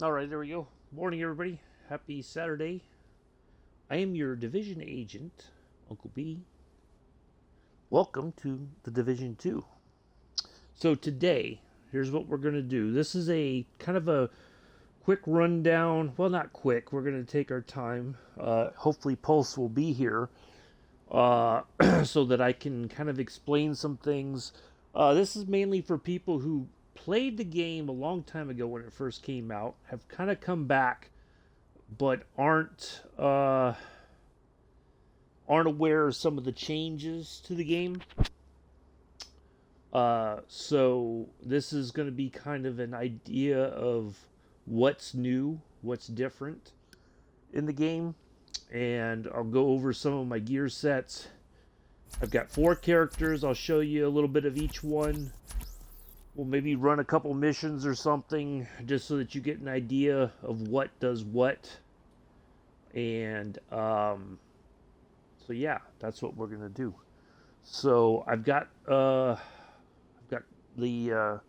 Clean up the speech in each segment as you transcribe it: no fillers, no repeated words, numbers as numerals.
All right, there we go. Morning, everybody. Happy Saturday. I am your division agent, Uncle B. Welcome to the Division 2. So, today, here's what we're going to do. This is a kind of a quick rundown. Well, not quick. We're going to take our time. Hopefully, Pulse will be here so that I can kind of explain some things. This is mainly for people who played the game a long time ago when it first came out, have kind of come back but aren't aware of some of the changes to the game. So this is going to be kind of an idea of what's new, what's different in the game, and I'll go over some of my gear sets. I've got 4 characters. I'll show you a little bit of each one. We'll maybe run a couple missions or something just so that you get an idea of what does what. And so yeah, that's what we're gonna do. So I've got the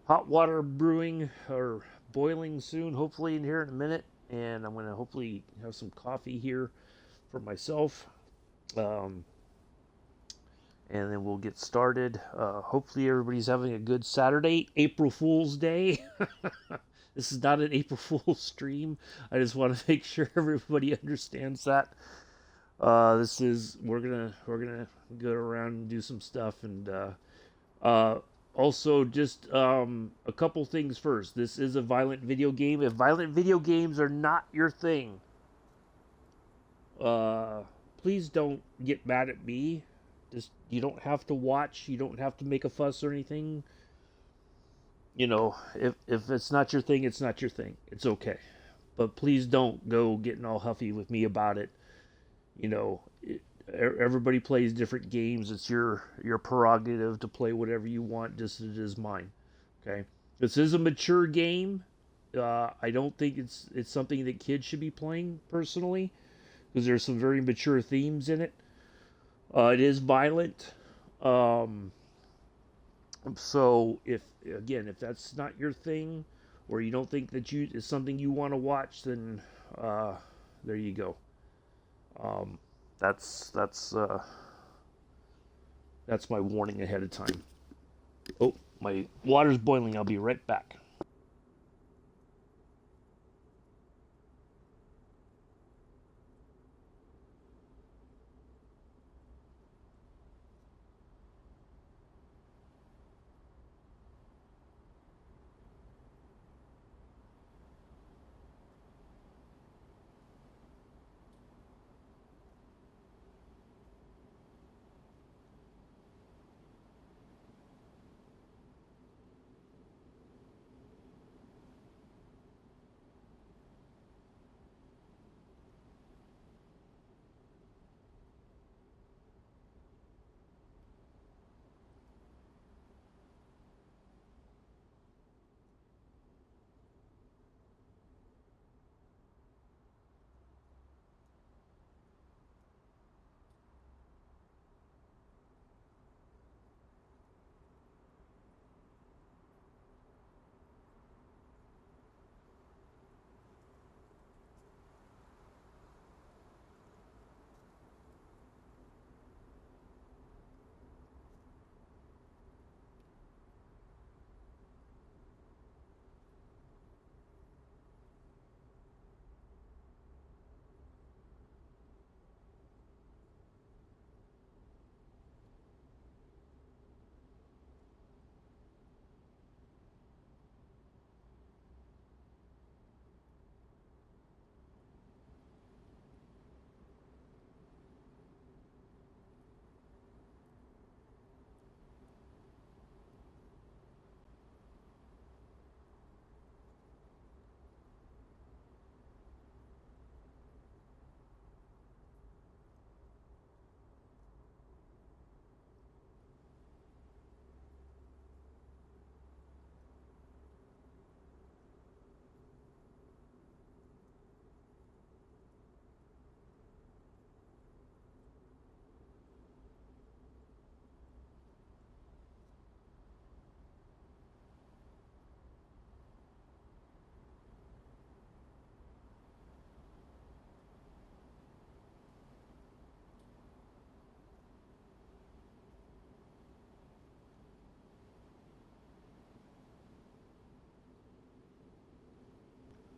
hot water brewing or boiling soon, hopefully in here in a minute, and I'm gonna hopefully have some coffee here for myself, um, and then we'll get started. Hopefully everybody's having a good Saturday, April Fool's Day. This is not an April Fool's stream. I just want to make sure everybody understands that. This is we're gonna go around and do some stuff, and uh, also just a couple things first. This is a violent video game. If violent video games are not your thing, uh, please don't get mad at me. Just you don't have to watch. You don't have to make a fuss or anything. If it's not your thing, it's not your thing. It's okay. But please don't go getting all huffy with me about it. You know, everybody plays different games. It's your prerogative to play whatever you want, just as it is mine. Okay, this is a mature game. I don't think it's something that kids should be playing personally, because there's some very mature themes in it. It is violent. Um, so if that's not your thing, or you don't think that you is something you want to watch, then uh, there you go. Um, that's that's uh, that's my warning ahead of time. Oh, my water's boiling. I'll be right back.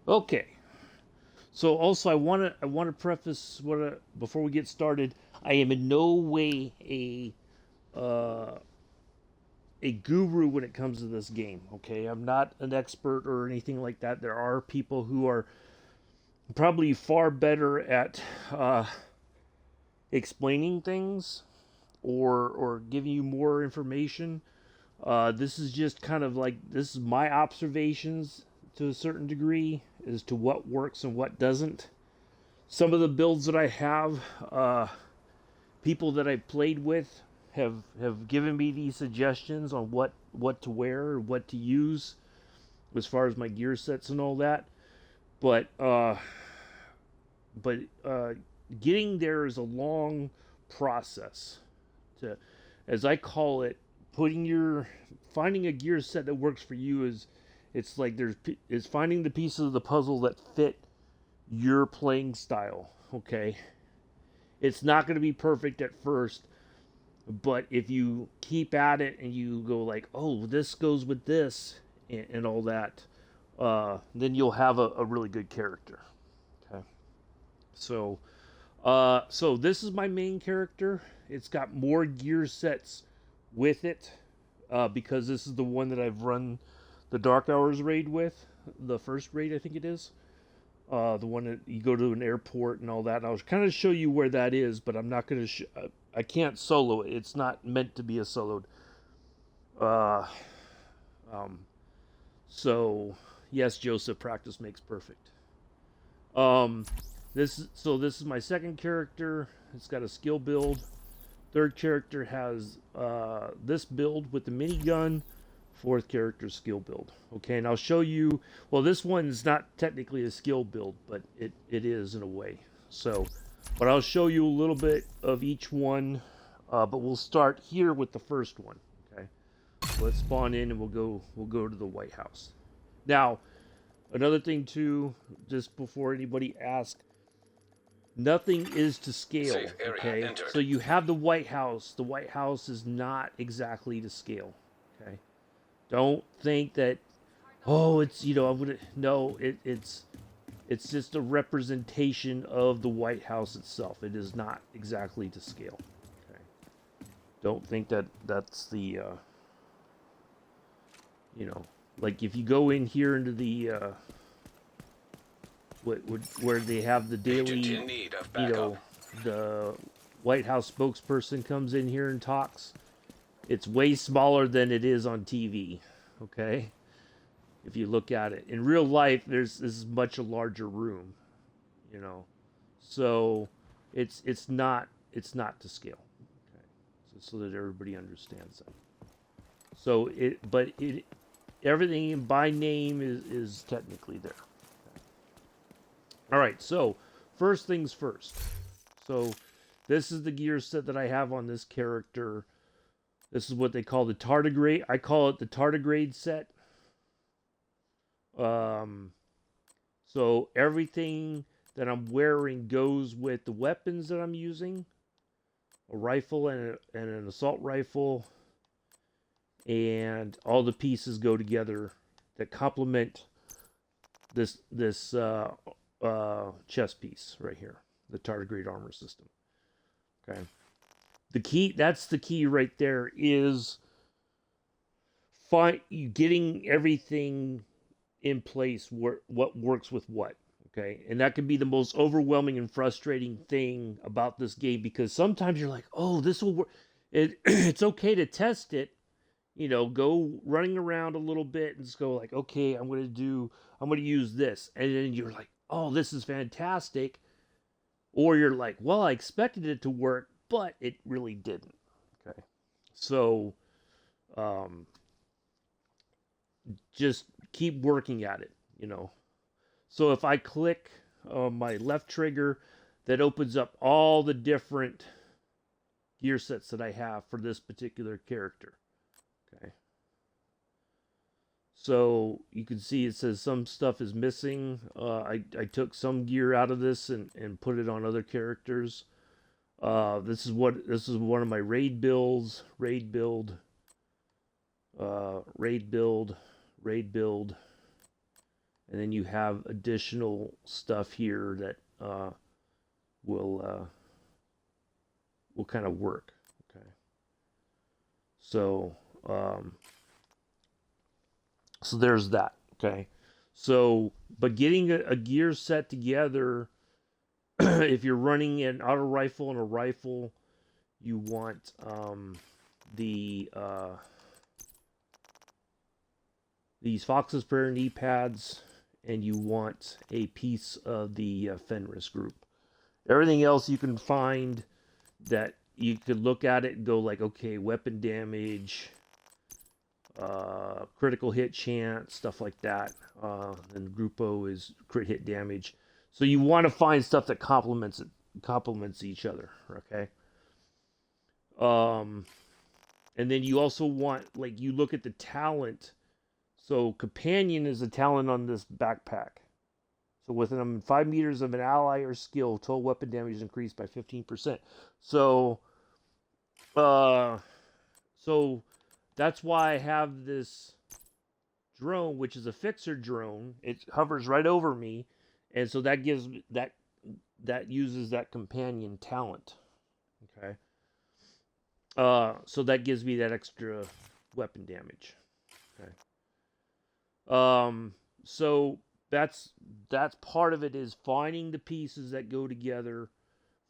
Okay. So also, I want to preface before we get started. I am in no way uh, a guru when it comes to this game. Okay, I'm not an expert or anything like that. There are people who are probably far better at explaining things or giving you more information. This is just kind of like this is my observations to a certain degree as to what works and what doesn't. Some of the builds that I have, people that I've played with have given me these suggestions on what to wear or what to use as far as my gear sets and all that. But but getting there is a long process. To, as I call it, putting your finding a gear set that works for you it's like is finding the pieces of the puzzle that fit your playing style. Okay, it's not going to be perfect at first, but if you keep at it and you go like, oh, this goes with this and all that, then you'll have a really good character. Okay, so so this is my main character. It's got more gear sets with it because this is the one that I've run the Dark Hours raid with, the first raid I think it is. The one that you go to an airport and all that. And I was kind of show you where that is, but I'm not going to. I can't solo it. It's not meant to be a soloed. Uh, um, so yes, Joseph, practice makes perfect. Um, this is my second character. It's got a skill build. Third character has this build with the minigun. Fourth character skill build. Okay, and I'll show you. Well, this one's not technically a skill build, but it is in a way. So, but I'll show you a little bit of each one. But we'll start here with the first one. Okay, let's spawn in and we'll go to the White House. Now, another thing too, just before anybody asks, nothing is to scale. Okay, so you have the White House. The White House is not exactly to scale. Okay. Don't think that, oh, it's I'm gonna no, it's just a representation of the White House itself. It is not exactly to scale. Okay. Don't think that that's the like if you go in here into the where they have the daily the White House spokesperson comes in here and talks. It's way smaller than it is on TV. Okay, if you look at it in real life, this is much a larger room. You know, so it's not to scale. Okay, so that everybody understands that. So everything by name is technically there. Okay. All right, so first things first. So this is the gear set that I have on this character. This is what they call the tardigrade. I call it the tardigrade set. So everything that I'm wearing goes with the weapons that I'm using. A rifle and an assault rifle. And all the pieces go together that complement this chest piece right here. The tardigrade armor system. Okay. That's the key right there is getting everything in place what works with what. Okay, and that can be the most overwhelming and frustrating thing about this game because sometimes you're like, oh, this will work. It's okay to test it, go running around a little bit and just go like, okay, I'm gonna use this, and then you're like, oh, this is fantastic, or you're like, well, I expected it to work, but it really didn't. Okay, so just keep working at it. So if I click my left trigger, that opens up all the different gear sets that I have for this particular character. Okay. So you can see it says some stuff is missing. I took some gear out of this and put it on other characters. This is one of my raid builds. Raid build. Raid build. Raid build. and then you have additional stuff here that will will kind of work. Okay, so um, so there's that. Okay, so but getting a gear set together, if you're running an auto rifle and a rifle, you want the these Fox's Prayer knee pads, and you want a piece of the Fenris group. Everything else you can find that you could look at it and go like, okay, weapon damage, critical hit chance, stuff like that. And Grupo is crit hit damage. So you want to find stuff that complements each other. Okay. Um, and then you also want, like, you look at the talent. So companion is a talent on this backpack. So within 5 meters of an ally or skill, total weapon damage is increased by 15%. So, uh, so that's why I have this drone, which is a fixer drone. It hovers right over me, and so that gives that uses that companion talent. Okay. So that gives me that extra weapon damage. Okay. So that's part of it, is finding the pieces that go together,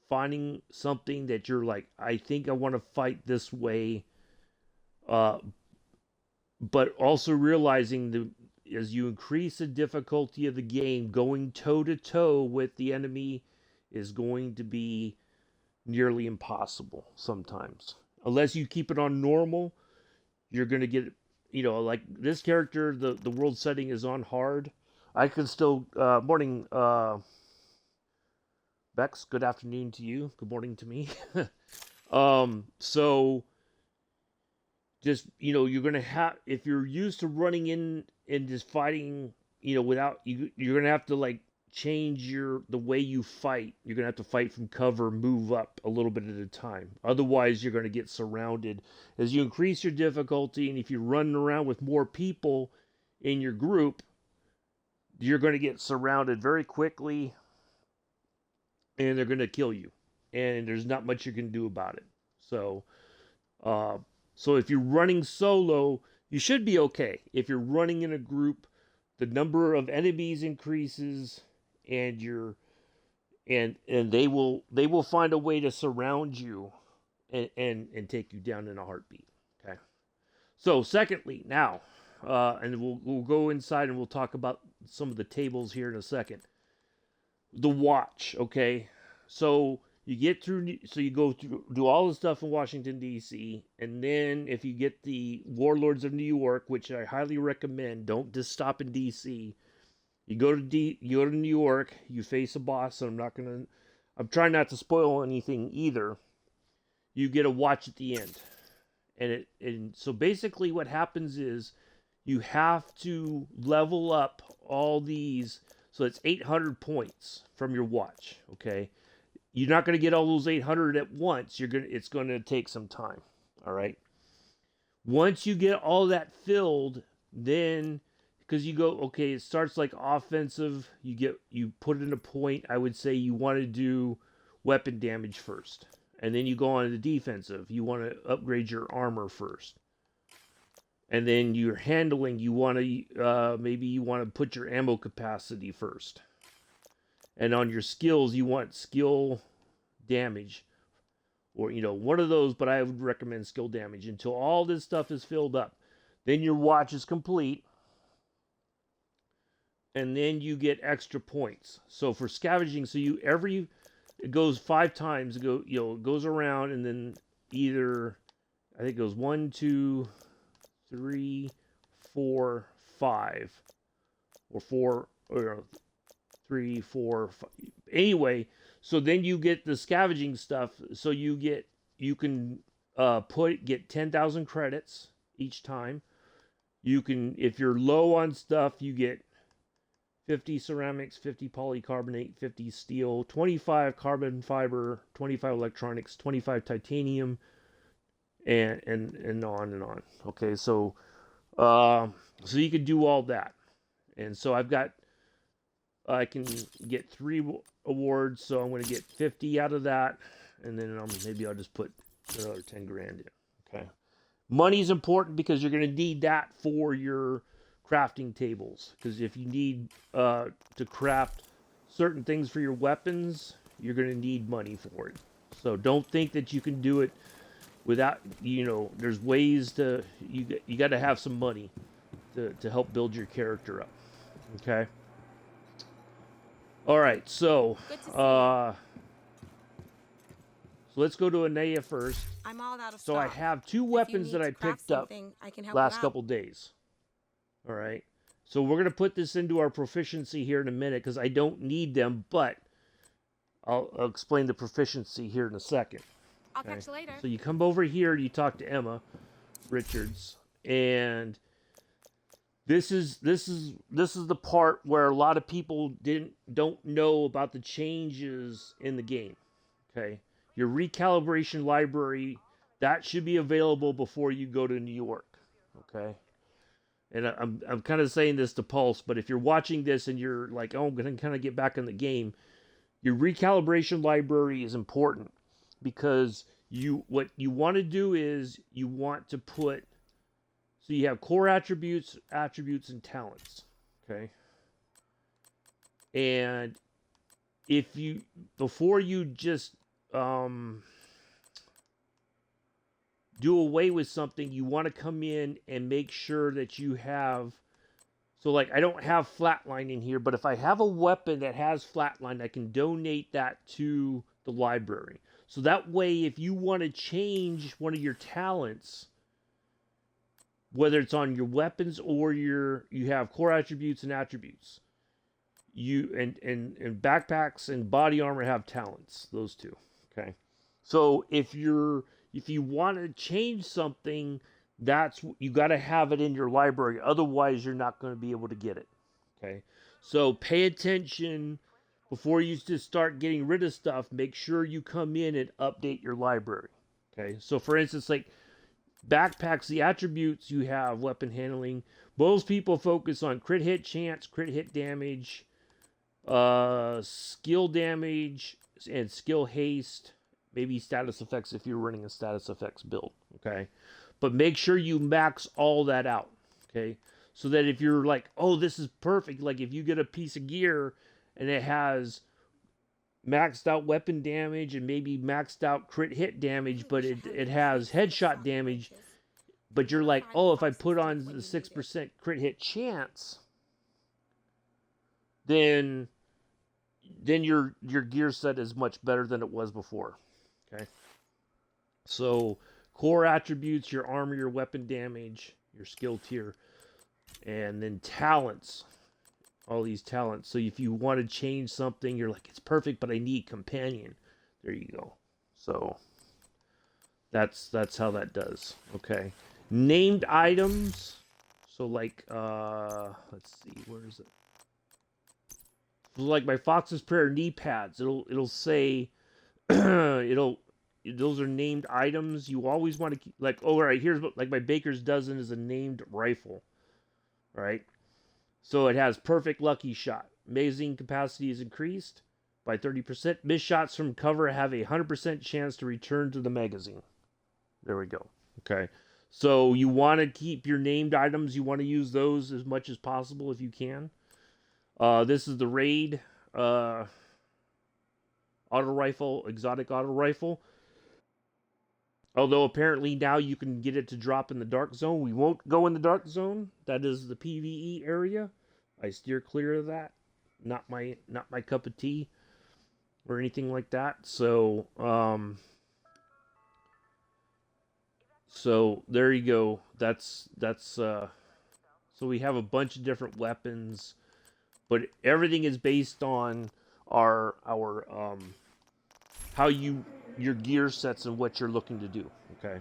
finding something that you're like, I think I want to fight this way, uh, but also realizing the as you increase the difficulty of the game, going toe to toe with the enemy is going to be nearly impossible sometimes. Unless you keep it on normal, you're going to get, like this character, the world setting is on hard. I can still, morning, Bex, good afternoon to you. Good morning to me. So just, you're going to have, if you're used to running in and just fighting, without, you're going to have to like change the way you fight. You're going to have to fight from cover, move up a little bit at a time. Otherwise, you're going to get surrounded as you increase your difficulty. And if you're running around with more people in your group, you're going to get surrounded very quickly, and they're going to kill you. And there's not much you can do about it. So, uh, so if you're running solo, you should be okay. If you're running in a group, the number of enemies increases, and they will find a way to surround you and take you down in a heartbeat. Okay. So secondly, now, and we'll go inside and we'll talk about some of the tables here in a second. The watch. Okay. So you get through. So you go through, do all the stuff in Washington D.C., and then if you get the Warlords of New York, which I highly recommend, don't just stop in D.C. You go to New York. You face a boss. And I'm trying not to spoil anything either. You get a watch at the end, and so basically what happens is you have to level up all these. So it's 800 points from your watch. Okay, you're not going to get all those 800 at once. It's going to take some time. All right. Once you get all that filled, then because you go, okay, it starts like offensive. You put in a point. I would say you want to do weapon damage first, and then you go on to the defensive. You want to upgrade your armor first, and then your handling. You want to maybe you want to put your ammo capacity first, and on your skills, you want skill damage, or one of those. But I would recommend skill damage until all this stuff is filled up. Then your watch is complete, and then you get extra points. So for scavenging, so it goes 5 times. It goes around, and then either I think it goes 1, 2, 3, 4, 5, or 4, or 3, 4, 5. Anyway, so then you get the scavenging stuff. So you can get 10,000 credits each time. You can, if you're low on stuff, you get 50 ceramics, 50 polycarbonate, 50 steel, 25 carbon fiber, 25 electronics, 25 titanium, and on and on. Okay, so you can do all that. And so I've got I can get 3 awards, so I'm going to get 50 out of that, and then maybe I'll just put another 10 grand in. Okay. Money's important because you're going to need that for your crafting tables. Because if you need to craft certain things for your weapons, you're going to need money for it. So don't think that you can do it without, there's ways to, you got to have some money to help build your character up. Okay. All right, so let's go to Anea first. I'm all out of So stock. I have 2 weapons that I picked up last couple days. All right. So we're going to put this into our proficiency here in a minute because I don't need them, but I'll explain the proficiency here in a second. I'll catch you later. So you come over here, you talk to Emma Richards, and this is the part where a lot of people don't know about the changes in the game. Okay. Your recalibration library, that should be available before you go to New York. Okay. And I'm kind of saying this to Pulse, but if you're watching this and you're like, oh, I'm going to kind of get back in the game, your recalibration library is important because what you want to do is you want to put, so you have core attributes, and talents. Okay. And before you just do away with something, you want to come in and make sure that you have, so like I don't have flatline in here, but if I have a weapon that has flatline, I can donate that to the library. So that way, if you want to change one of your talents, whether it's on your weapons or you have core attributes and attributes, and backpacks and body armor have talents, those two. Okay. So if you want to change something, you got to have it in your library. Otherwise, you're not going to be able to get it. Okay. So pay attention before you just start getting rid of stuff. Make sure you come in and update your library. Okay. So for instance, like backpacks, the attributes you have, weapon handling. Most people focus on crit hit chance, crit hit damage, skill damage, and skill haste. Maybe status effects if you're running a status effects build. Okay. But make sure you max all that out. Okay. So that if you're like, oh, this is perfect. Like if you get a piece of gear and it has maxed out weapon damage and maybe maxed out crit hit damage, but it has headshot damage, but you're like, oh, if I put on the 6% crit hit chance, then your gear set is much better than it was before. Okay. So core attributes, your armor, your weapon damage, your skill tier, and then talents. All these talents. So if you want to change something, you're like, it's perfect, but I need companion. There you go. So that's how that does. Okay. Named items. So like let's see, where is it? So like my Fox's Prayer knee pads, it'll say those are named items. You always want to keep, like, oh, right, here's like my Baker's Dozen is a named rifle. Right? So it has perfect lucky shot. Magazine capacity is increased by 30%. Missed shots from cover have a 100% chance to return to the magazine. There we go. Okay. So you want to keep your named items. You want to use those as much as possible if you can. This is the Raid auto rifle, exotic auto rifle. Although apparently now you can get it to drop in the dark zone. We won't go in the dark zone. That is the PvE area. I steer clear of that. Not my cup of tea or anything like that. So so there you go. That's so we have a bunch of different weapons, but everything is based on our how your gear sets and what you're looking to do. Okay.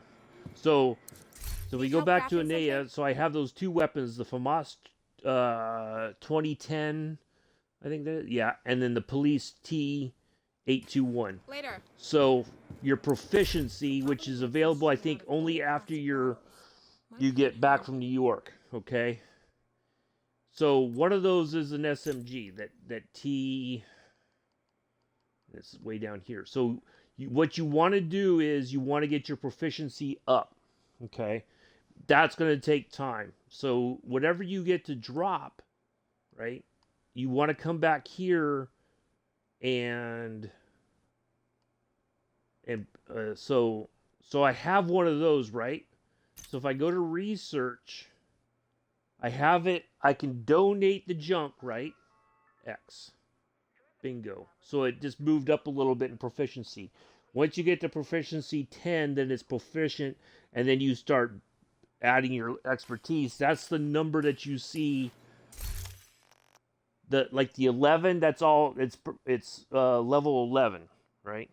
So we go back to Anea. So I have those 2 weapons, the FAMAS 2010, I think that, yeah, and then the Police T821. Later. So your proficiency, which is available, I think, only after you get back from New York. Okay. So one of those is an SMG. That T. It's way down here. So what you want to do is you want to get your proficiency up. Okay, that's going to take time. So whatever you get to drop, right? You want to come back here and so I have one of those, right? So if I go to research, I have it. I can donate the junk, right? X. Bingo. So it just moved up a little bit in proficiency. Once you get to proficiency 10, then it's proficient, and then you start adding your expertise. That's the number that you see. The 11. That's all. It's level 11, right?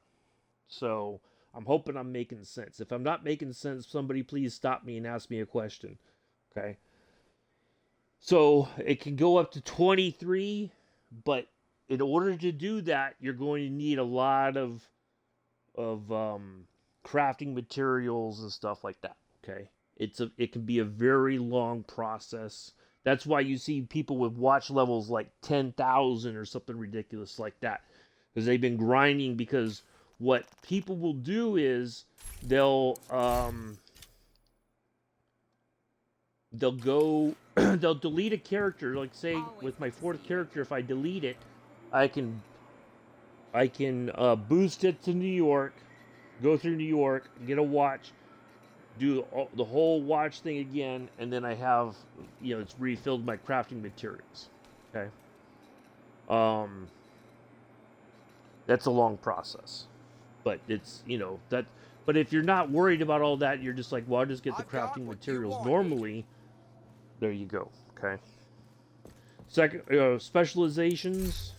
So I'm hoping I'm making sense. If I'm not making sense, somebody please stop me and ask me a question. Okay. So it can go up to 23, but in order to do that, you're going to need a lot of crafting materials and stuff like that. Okay, it can be a very long process. That's why you see people with watch levels like 10,000 or something ridiculous like that, because they've been grinding. Because what people will do is they'll go they'll delete a character. Like say with my 4th character, if I delete it, I can boost it to New York, go through New York, get a watch, do the whole watch thing again, and then I have, it's refilled my crafting materials. Okay. That's a long process, but it's, that. But if you're not worried about all that, you're just like, well, I'll just get the crafting materials normally. There you go. Okay. Second, specializations.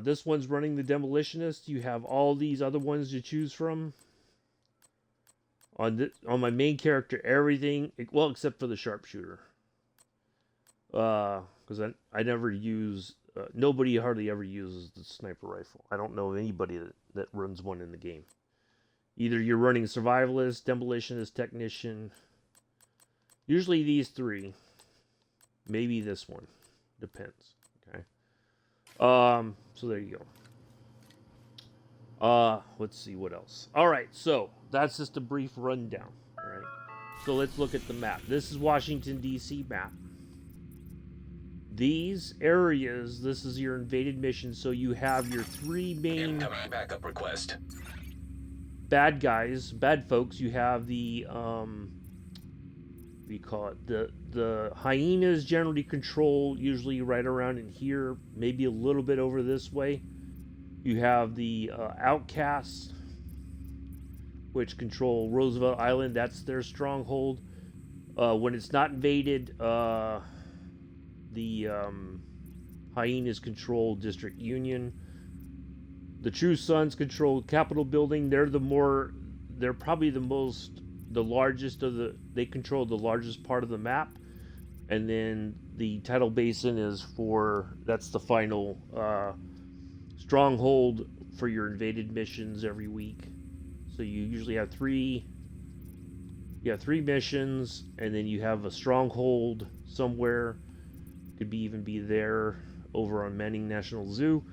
This one's running the demolitionist. You have all these other ones to choose from. On my main character, everything well except for the sharpshooter. Because I never use. Nobody hardly ever uses the sniper rifle. I don't know anybody that runs one in the game. Either you're running survivalist, demolitionist, technician. Usually these 3. Maybe this one. Depends. Okay. So there you go. Let's see what else. All right, so that's just a brief rundown. All right. So let's look at the map. This is Washington D.C. map. These areas, this is your invaded mission. So you have your 3 main backup request. Bad guys, bad folks. You have the we call it the hyenas generally control usually right around in here, maybe a little bit over this way. You have the outcasts, which control Roosevelt Island. That's their stronghold. When it's not invaded, the hyenas control District Union. The True Sons control Capitol Building. They're probably the largest of the. They control the largest part of the map, and then the Tidal Basin is that's the final stronghold for your invaded missions every week. So you usually have 3. You have 3 missions, and then you have a stronghold somewhere. Could even be there over on Manning National Zoo.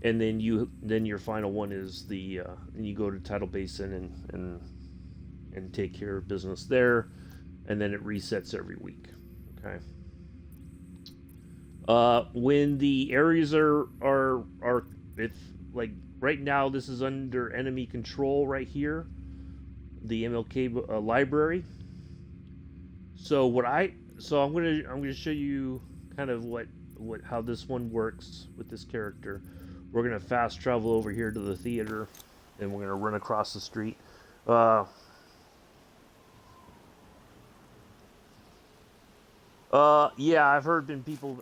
And then your final one is and you go to Tidal Basin and take care of business there, and then it resets every week. Okay. When the areas are if like right now this is under enemy control right here, the MLK library. So I'm gonna show you kind of how this one works with this character. We're going to fast travel over here to the theater, and we're going to run across the street. Yeah, I've heard been people,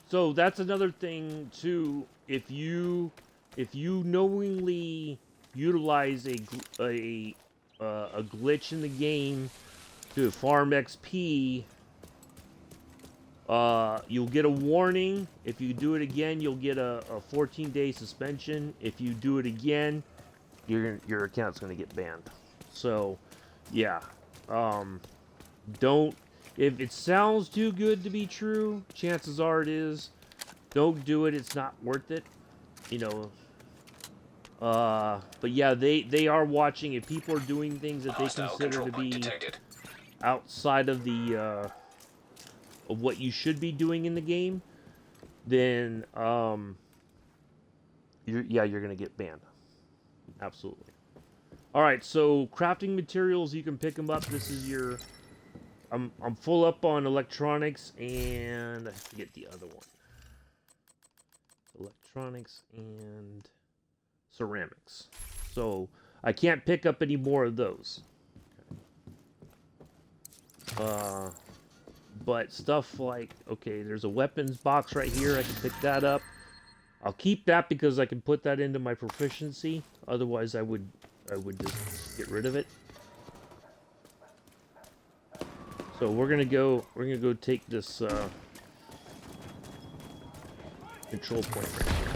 so that's another thing too. If you knowingly utilize a glitch in the game to farm XP, you'll get a warning. If you do it again, you'll get a 14-day suspension. If you do it again, your account's going to get banned. So yeah. Don't, if it sounds too good to be true, chances are it is. Don't do it. It's not worth it. You know. But yeah, they are watching. If people are doing things that they consider to be outside of the of what you should be doing in the game, then you're gonna get banned. Absolutely. All right, so crafting materials, you can pick them up. This is your. I'm full up on electronics and I forget the other one. Electronics and ceramics. So I can't pick up any more of those. But stuff like, okay, there's a weapons box right here. I can pick that up. I'll keep that because I can put that into my proficiency. Otherwise, I would just get rid of it. So we're gonna go take this control point right here.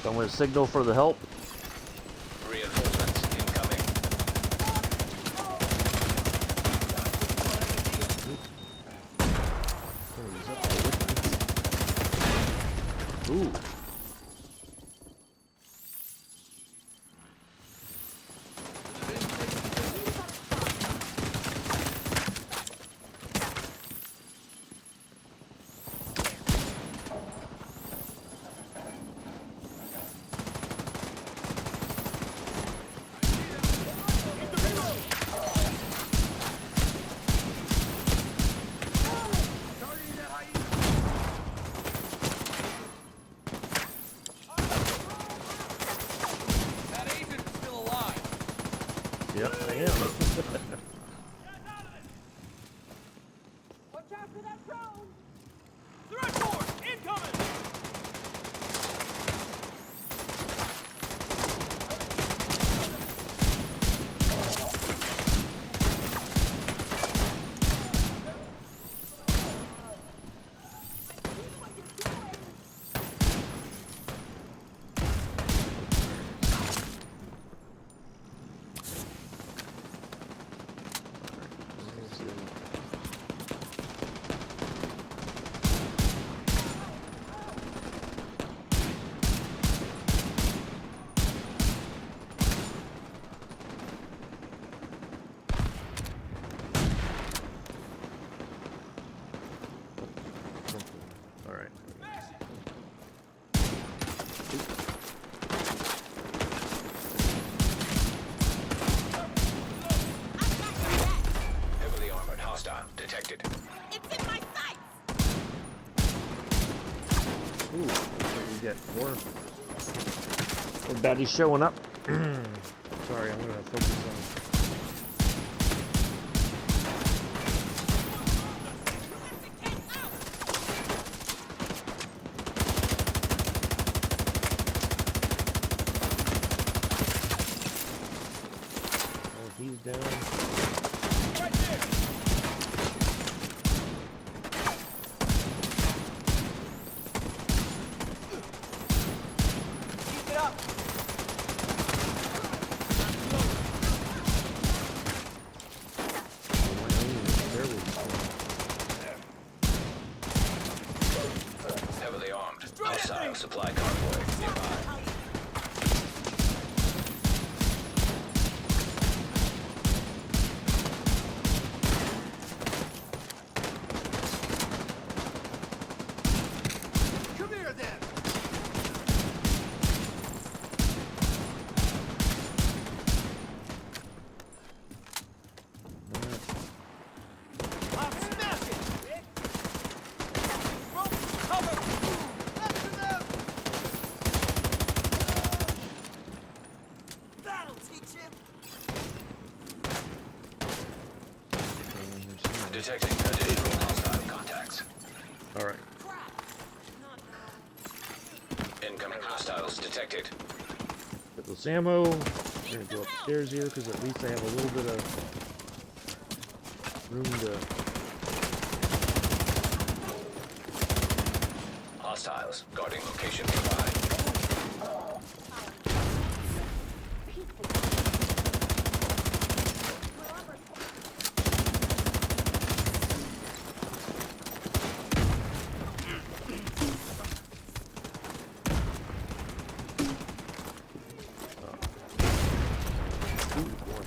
So I'm gonna signal for the help. Reinforcements incoming. Ooh. Yep, I am. Watch out for that drone! Threat force incoming! Heavily armored hostile detected. It's in my sights! Ooh, we get more baddies showing up. Sorry, I'm gonna focus on. Oh, he's down. Right there! Keep it up! Heavily armed. Hostile supply convoy nearby. Come here then! I'll smash it! Rope cover! After them! That'll teach him! Detecting additional hostile contacts. All right. Incoming hostiles detected. Get this ammo. I'm gonna go upstairs here because at least I have a little bit of room to. Hostiles guarding location nearby. Ooh, boy.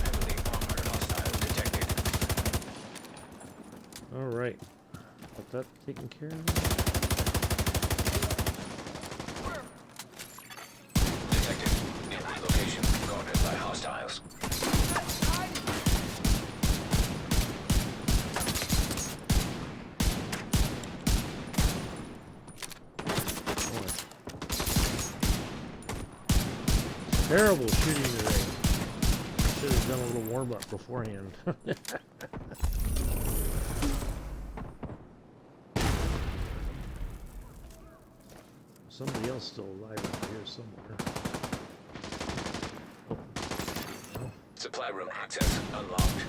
Heavily armored hostiles detected. All right. Got that taken care of. Detected. Nearby location guarded by hostiles. Terrible shooting today. Should have done a little warm up beforehand. Somebody else still alive over here somewhere. Oh. Supply room access unlocked.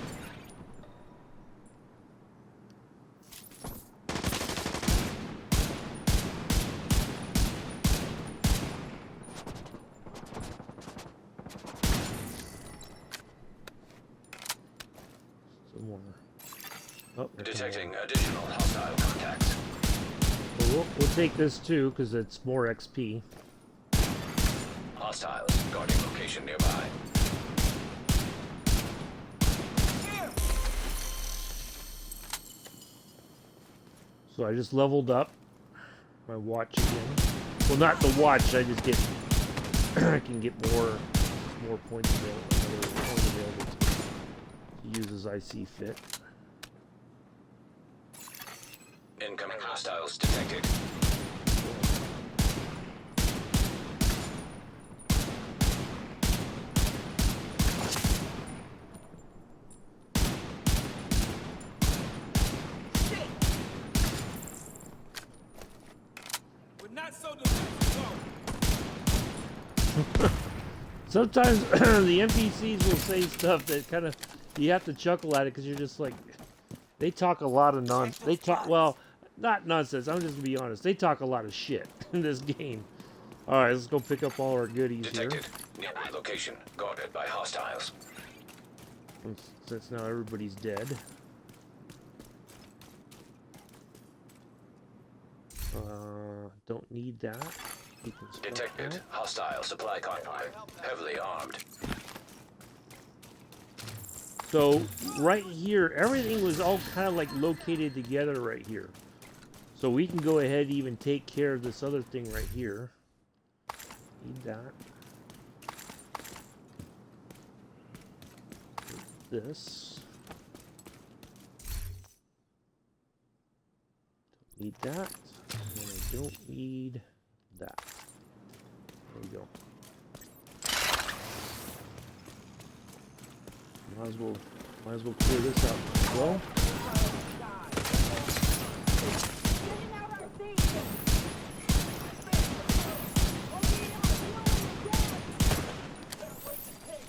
Some more. Oh, they're coming Detecting additional hostile contacts. in. We'll take this too, because it's more XP. Hostiles guarding location nearby. So I just leveled up my watch again. Well, not the watch. I just get I can get more points available, another point available to use as I see fit. Incoming hostiles detected. Shit! We're not so defensive. Sometimes the NPCs will say stuff that kind of you have to chuckle at it because you're just like, they talk a lot of They talk, well, not nonsense. I'm just gonna be honest. They talk a lot of shit in this game. All right, let's go pick up all our goodies Detected. Nearby location guarded by hostiles. here. Since now everybody's dead. Don't need that. You can scrap Detected. that. Hostile supply convoy. Heavily armed. So right here, everything was all kind of like located together right here. So we can go ahead and even take care of this other thing right here. Need that. This. Don't need that. And I don't need that. There we go. Might as well clear this out as well.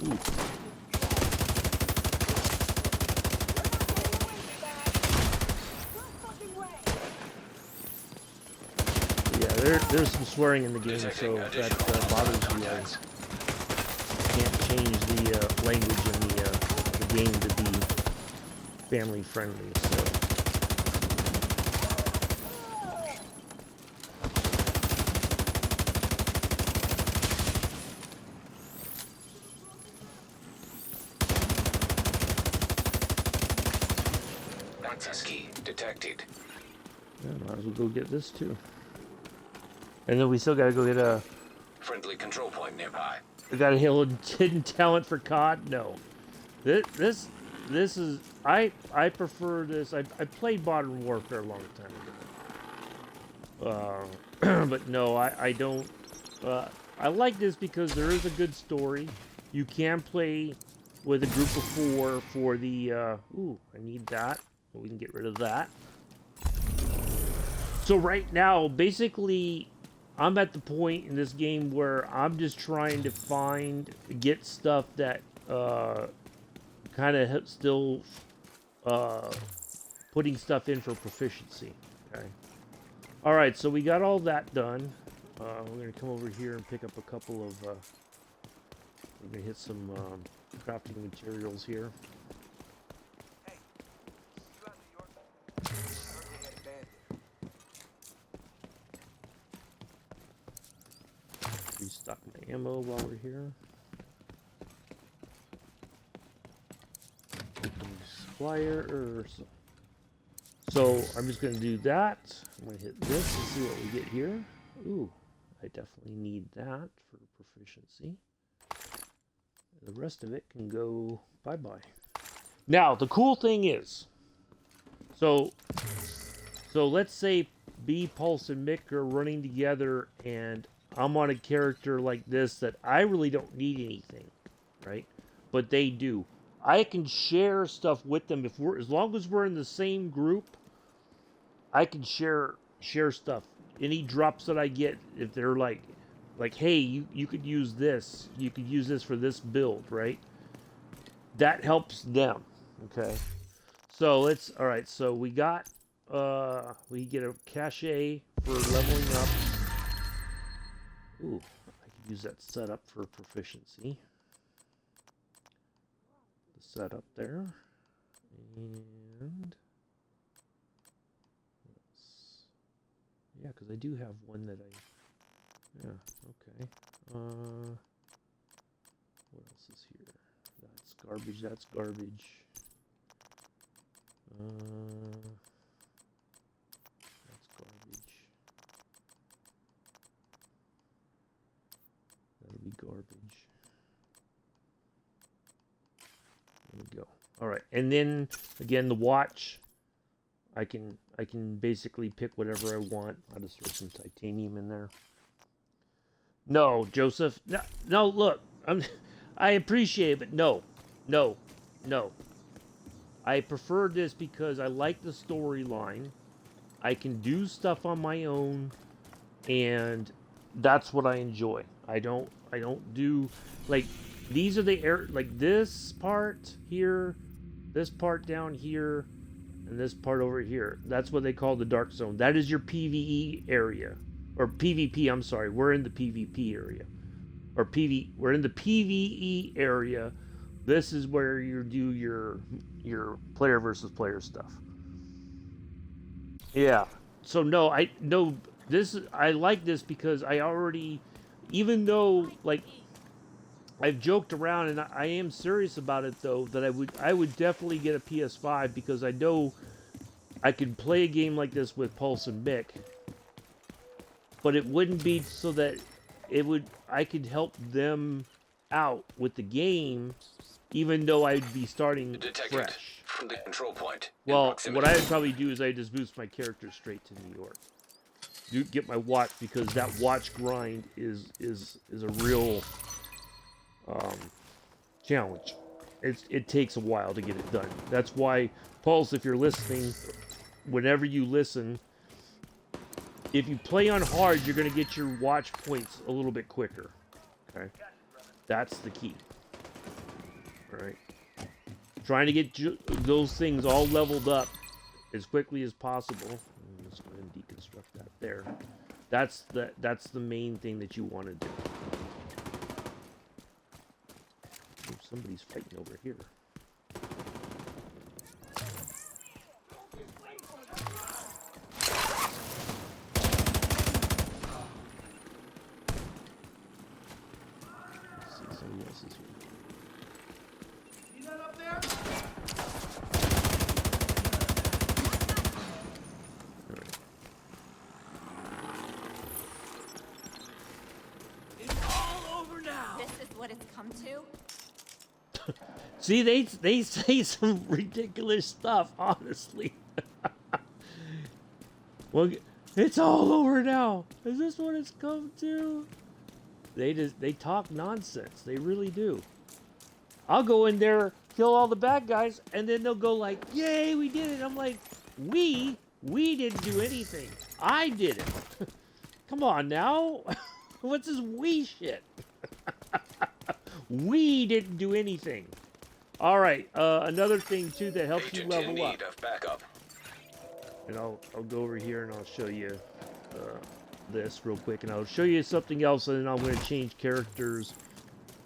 Ooh. Yeah, there's some swearing in the game, so if that bothers you, I can't change the language in the game to be family friendly. So. Access key detected. Yeah, might as well go get this too. And then we still gotta go get a. Friendly control point nearby. We got a hidden talent for COD. No, this is I prefer this. I played Modern Warfare a long time ago. But no, I don't. I like this because there is a good story. You can play with a group of 4 for the, ooh, I need that. We can get rid of that. So right now, basically, I'm at the point in this game where I'm just trying to get stuff that, kind of still, putting stuff in for proficiency. Okay. Alright, so we got all that done. We're going to come over here and pick up a couple of, we're going to hit some, crafting materials here. Restock my ammo while we're here. Supplier, so I'm just going to do that. I'm going to hit this and see what we get here. Ooh, I definitely need that for proficiency. The rest of it can go bye-bye. Now, the cool thing is, so let's say B, Pulse, and Mick are running together, and I'm on a character like this that I really don't need anything, right? But they do. I can share stuff with them as long as we're in the same group. I can share stuff. Any drops that I get, if they're like, hey, you could use this. You could use this for this build, right? That helps them. Okay. So all right, so we got, we get a cachet for leveling up. Ooh, I could use that setup for proficiency. The setup there. And yeah, because I do have one that yeah, okay. What else is here? That's garbage, that's garbage. That's garbage. That'll be garbage. There we go. Alright, and then, again, the watch. I can basically pick whatever I want. I'll just throw some titanium in there. No, Joseph. No, look. I appreciate it, but no. I prefer this because I like the storyline. I can do stuff on my own, and that's what I enjoy. I don't do, like, these are like this part here, this part down here, and this part over here. That's what they call the dark zone. That is your PvE area. Or PvP, I'm sorry. We're in the PvP area. Or we're in the PvE area. This is where you do your player versus player stuff. Yeah. So no, I like this because I already, even though, like, I've joked around, and I am serious about it, though, that I would definitely get a PS5 because I know I could play a game like this with Pulse and Mick, but it wouldn't be so that I could help them out with the game, even though I'd be starting Detected fresh. From the control point. Well, what I'd probably do is I just boost my character straight to New York. Get my watch, because that watch grind is a real challenge. It takes a while to get it done. That's why, Pulse, if you're listening, whenever you listen, if you play on hard, you're going to get your watch points a little bit quicker. Okay? That's the key. Alright? Trying to get those things all leveled up as quickly as possible. I'm just going to deconstruct that there. That's the main thing that you want to do. Oh, somebody's fighting over here. Let's see, somebody else is here. What it's come to? See, they say some ridiculous stuff, honestly. Well, it's all over now. Is this what it's come to? They talk nonsense. They really do. I'll go in there, kill all the bad guys, and then they'll go like, "Yay, we did it!" I'm like, "We didn't do anything. I did it. Come on now, what's this we shit? We didn't do anything." All right, another thing too that helps you Agent in level up. need of backup. And I'll go over here and I'll show you this real quick, and I'll show you something else, and then I'm going to change characters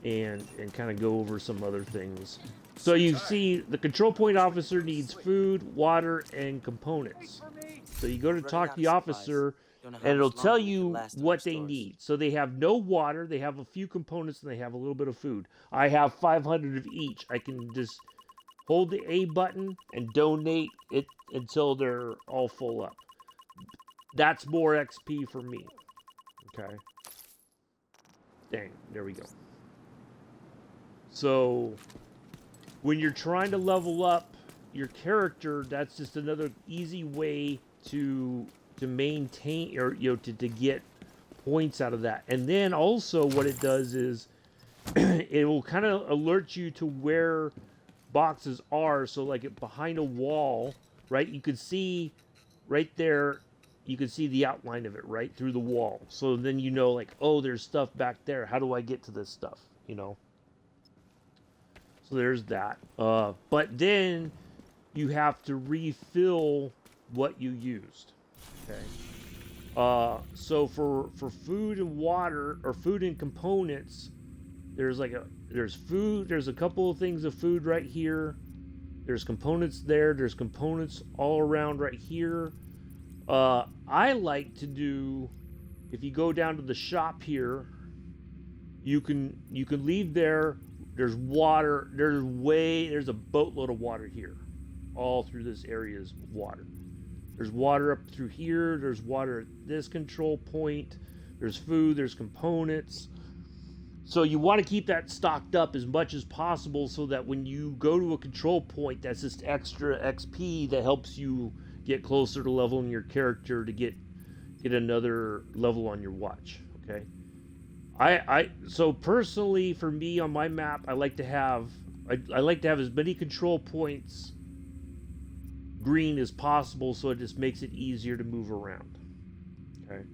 and kind of go over some other things. So you see the control point officer needs food, water, and components. So you go to talk to the officer, and it'll tell you what they need. So they have no water, they have a few components, and they have a little bit of food. I have 500 of each. I can just hold the A button and donate it until they're all full up. That's more XP for me. Okay. Dang, there we go. So when you're trying to level up your character, that's just another easy way to maintain, or to get points out of that. And then also what it does is it will kind of alert you to where boxes are. So like behind a wall, right, you could see right there, you can see the outline of it right through the wall. So then you know, like, oh, there's stuff back there. How do I get to this stuff? So there's that. But then you have to refill what you used. Okay. So for food and water, or food and components, there's food. There's a couple of things of food right here. There's components there. There's components all around right here. I like to do, if you go down to the shop here, you can leave there. There's water. There's a boatload of water here. All through this area is water. There's water up through here. There's water at this control point. There's food. There's components. So you want to keep that stocked up as much as possible, so that when you go to a control point, that's just extra XP that helps you get closer to leveling your character to get another level on your watch. Okay. So personally, for me on my map, I like to have as many control points green as possible, so it just makes it easier to move around. Okay.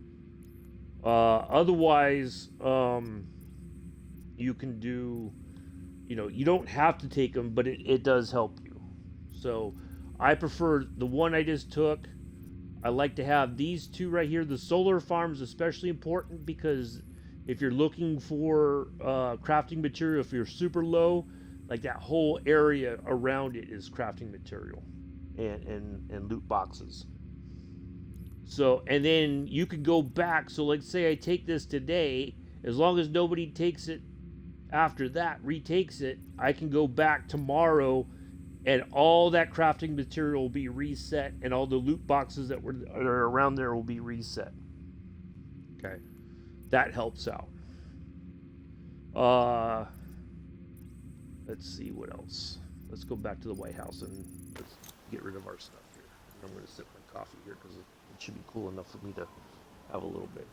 Otherwise, you can do, you don't have to take them, but it does help you. So I prefer the one I just took. I like to have these two right here. The solar farm is especially important, because if you're looking for crafting material, if you're super low, like that whole area around it is crafting material and loot boxes. So, and then you can go back. So let's say I take this today, as long as nobody takes it after that, retakes it, I can go back tomorrow, and all that crafting material will be reset, and all the loot boxes that are around there will be reset. Okay. That helps out. Let's see what else. Let's go back to the White House and let's get rid of our stuff here. I'm going to sip my coffee here because it should be cool enough for me to have a little bit.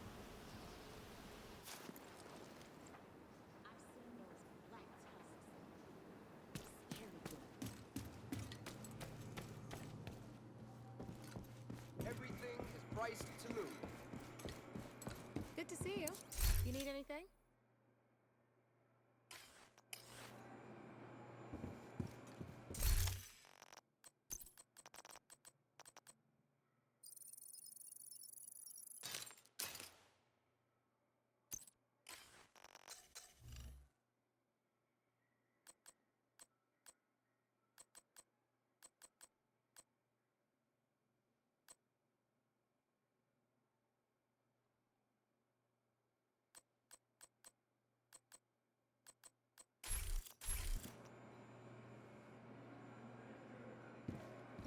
Everything is priced to lose. Good to see you. You need anything?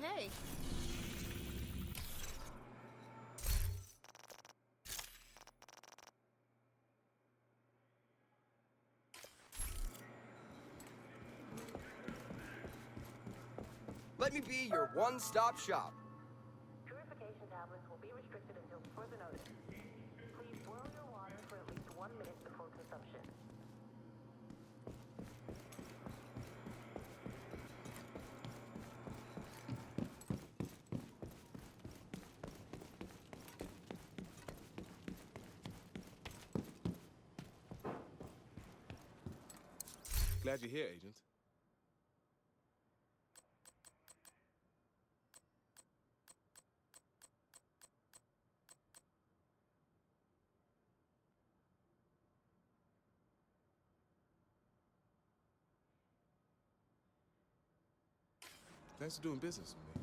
Hey. Let me be your one-stop shop. Purification tablets will be restricted until further notice. Please boil your water for at least 1 minute before consumption. Glad you're here, Agent. Thanks for doing business with me.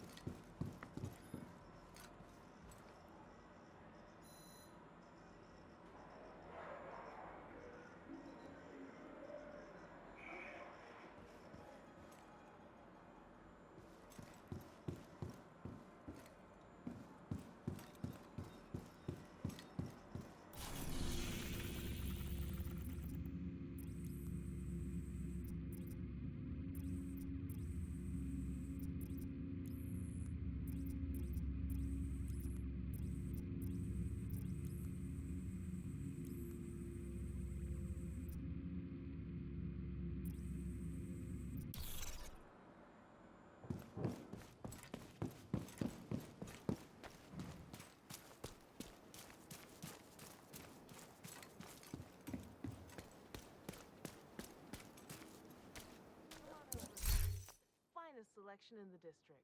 Finest selection in the district.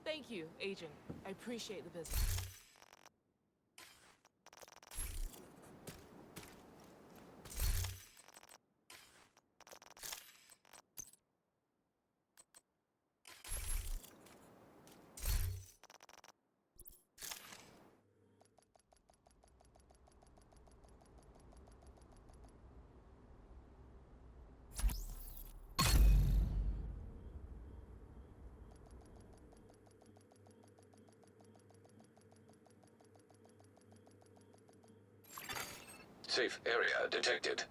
Thank you, Agent. I appreciate the business. Safe area detected.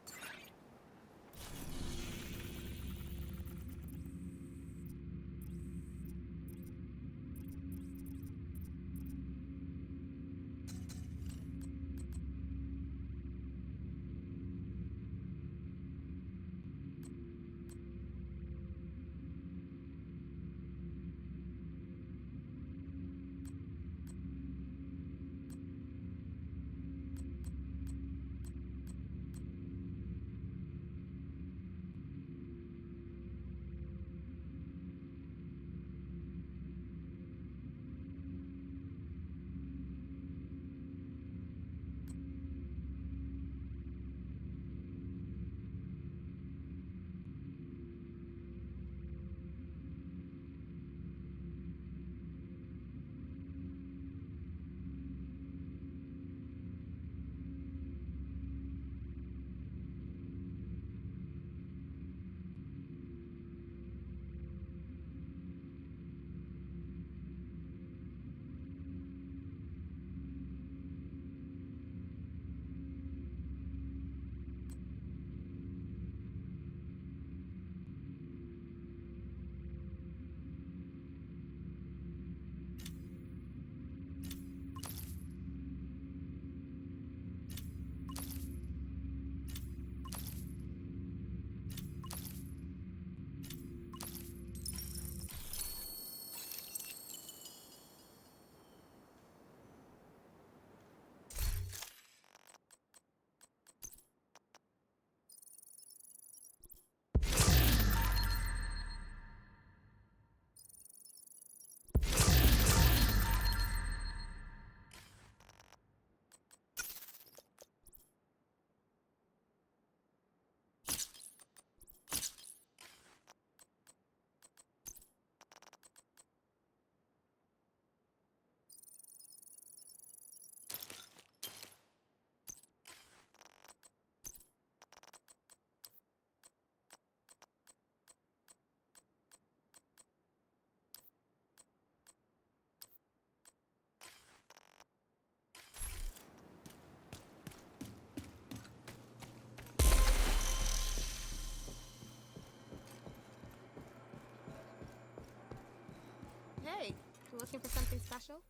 Hey, you looking for something special?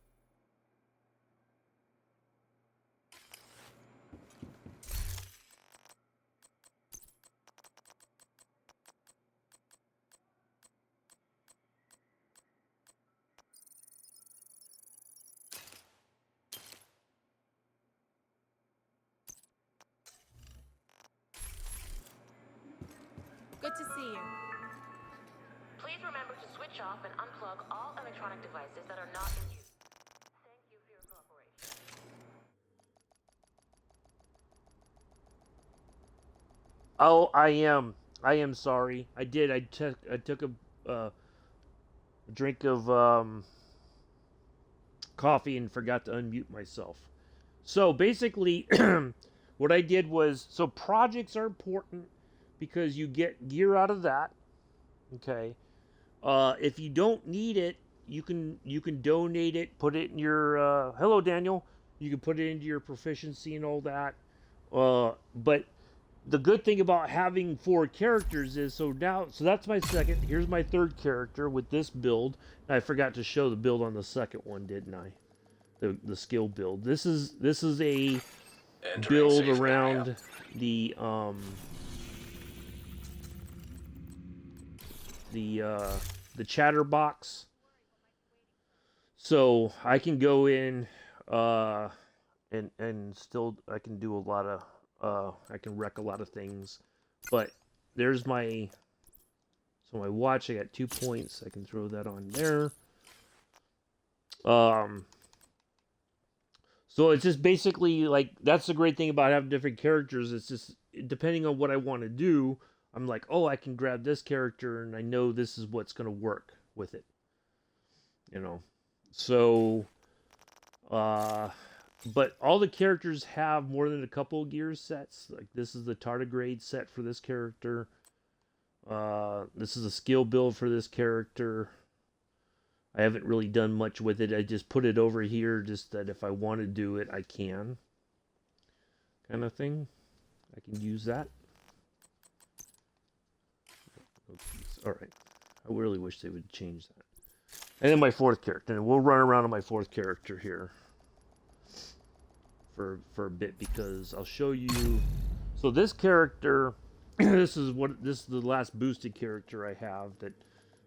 to see you. Please remember to switch off and unplug all electronic devices that are not in use. Thank you for your cooperation. Oh, I am sorry. I did. I took a drink of coffee and forgot to unmute myself. So basically, what I did was, so projects are important because you get gear out of that. Okay. If you don't need it, you can donate it, put it in your hello Daniel. You can put it into your proficiency and all that. But the good thing about having 4 characters is, so that's my second. Here's my third character with this build. I forgot to show the build on the second one, didn't I? The skill build. This is a Entering build safe around area. the chatterbox. So I can go in and still I can do a lot of I can wreck a lot of things. But there's my watch. I got 2 points. I can throw that on there. So it's just basically like, that's the great thing about having different characters. It's just depending on what I want to do, I'm like, oh, I can grab this character and I know this is what's going to work with it. You know. So but all the characters have more than a couple of gear sets. Like this is the tardigrade set for this character. This is a skill build for this character. I haven't really done much with it. I just put it over here just that if I want to do it, I can. Kind of thing. I can use that. Alright. I really wish they would change that. And then my fourth character. And we'll run around on my fourth character here. For a bit, because I'll show you. So this character, this is the last boosted character I have, that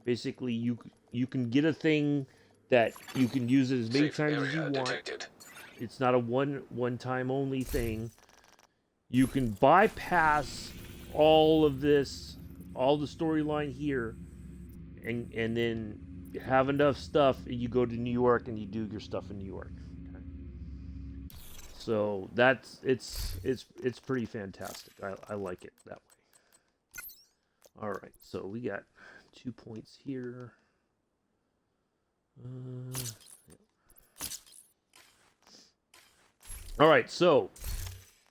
basically you can get a thing that you can use it as many Safe times as you area want. detected. It's not a one time only thing. You can bypass all of this, all the storyline here, and then have enough stuff, and you go to New York and you do your stuff in New York. Okay. So it's pretty fantastic. I like it that way. All right, so we got 2 points here. All right, so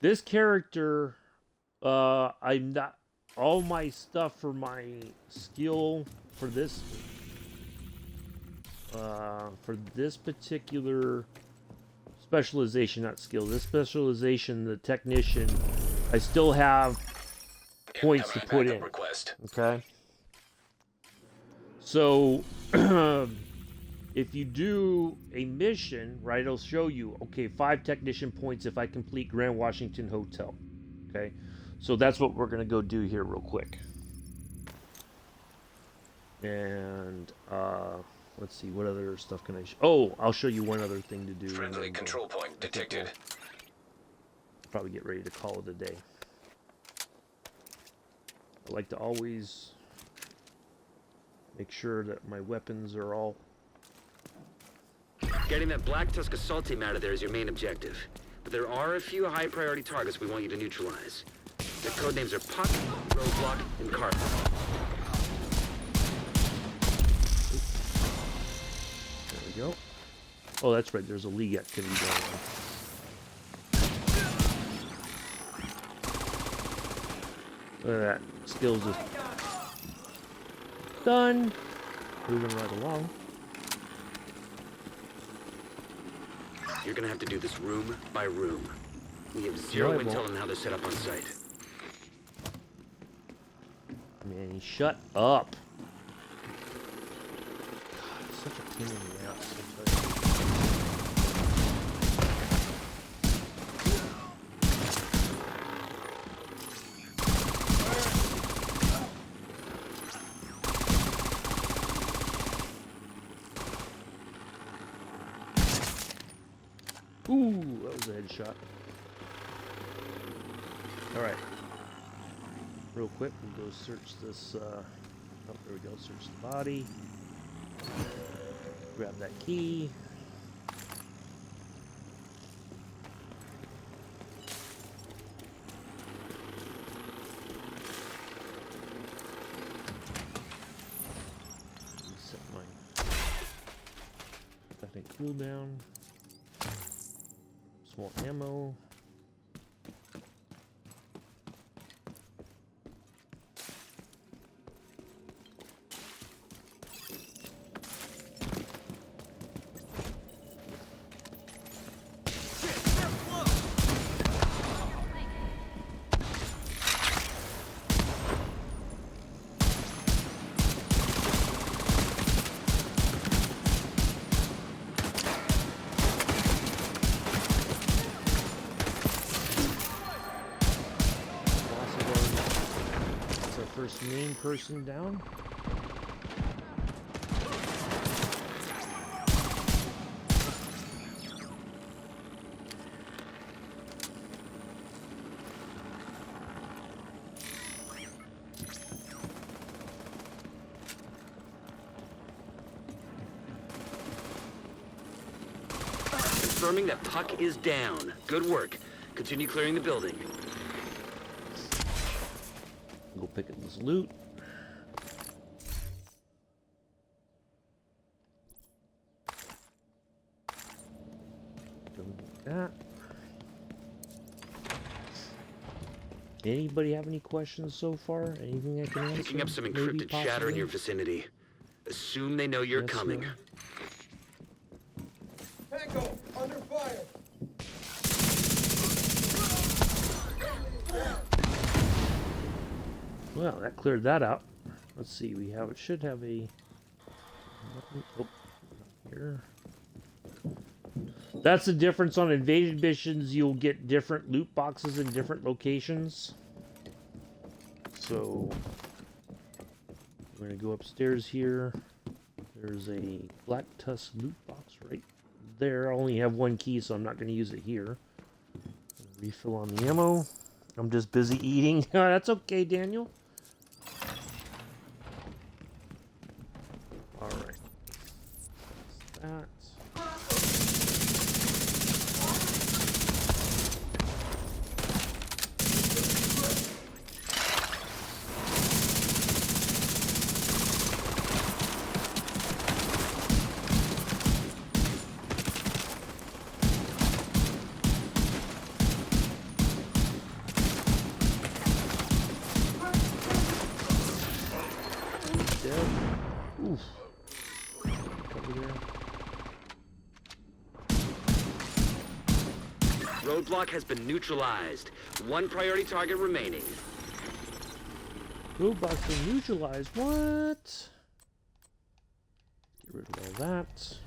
this character, I'm not, all my stuff for my skill for this particular specialization, not skill, this specialization, the technician, I still have points to put in. Request. Okay. So if you do a mission, right, it'll show you, okay, 5 technician points if I complete Grand Washington Hotel. Okay. So that's what we're going to go do here real quick. And let's see, what other stuff can I oh, I'll show you one other thing to do. Friendly control point detected. Probably get ready to call it a day. I like to always make sure that my weapons are all... Getting that Black Tusk assault team out of there is your main objective. But there are a few high-priority targets we want you to neutralize. The codenames are Puck, Roadblock, and Carpet. There we go. Oh, that's right, there's a league activity going on. Look at that. Skills just done. Moving right along. You're gonna have to do this room by room. We have zero intel on how they're set up on site. Man, shut up. God, it's such a pain in the ass. Ooh, that was a headshot. Alright. real quick and go search this. Oh, there we go. Search the body. Grab that key. Reset my static cooldown. Small ammo. First main person down. Confirming that Puck is down. Good work. Continue clearing the building. Go pick up this loot. Don't do that. Anybody have any questions so far? Anything I can answer? Picking up some Maybe, encrypted chatter in possibly? your vicinity. Assume they know you're Yes, coming. sir. Tango, under fire. Well, that cleared that out. Let's see. We have. It should have a. Oh, here. That's the difference on invaded missions. You'll get different loot boxes in different locations. So we're gonna go upstairs here. There's a Black Tusk loot box right there. I only have one key, so I'm not gonna use it here. Refill on the ammo. I'm just busy eating. That's okay, Daniel. All right. That. Dead. Oof. Cover there. Roadblock has been neutralized. One priority target remaining. Roadblocks been neutralized. What? Get rid of all that.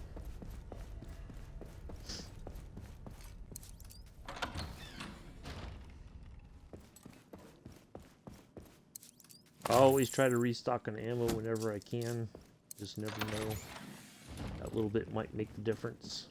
I always try to restock on ammo whenever I can. Just never know. That little bit might make the difference.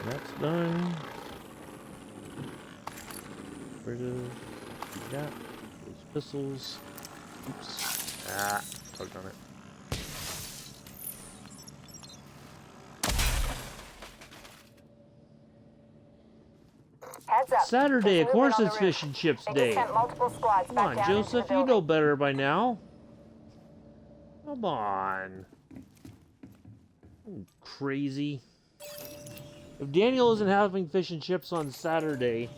That's done. Rid of that. Those pistols. Oops. Ah, tugged on it. Heads up. Saturday, of There's course movement it's on the roof. fish and chips They day. just sent multiple squads Come back on, down into the Joseph, you building. know better by now. Come on. Crazy. If Daniel isn't having fish and chips on Saturday,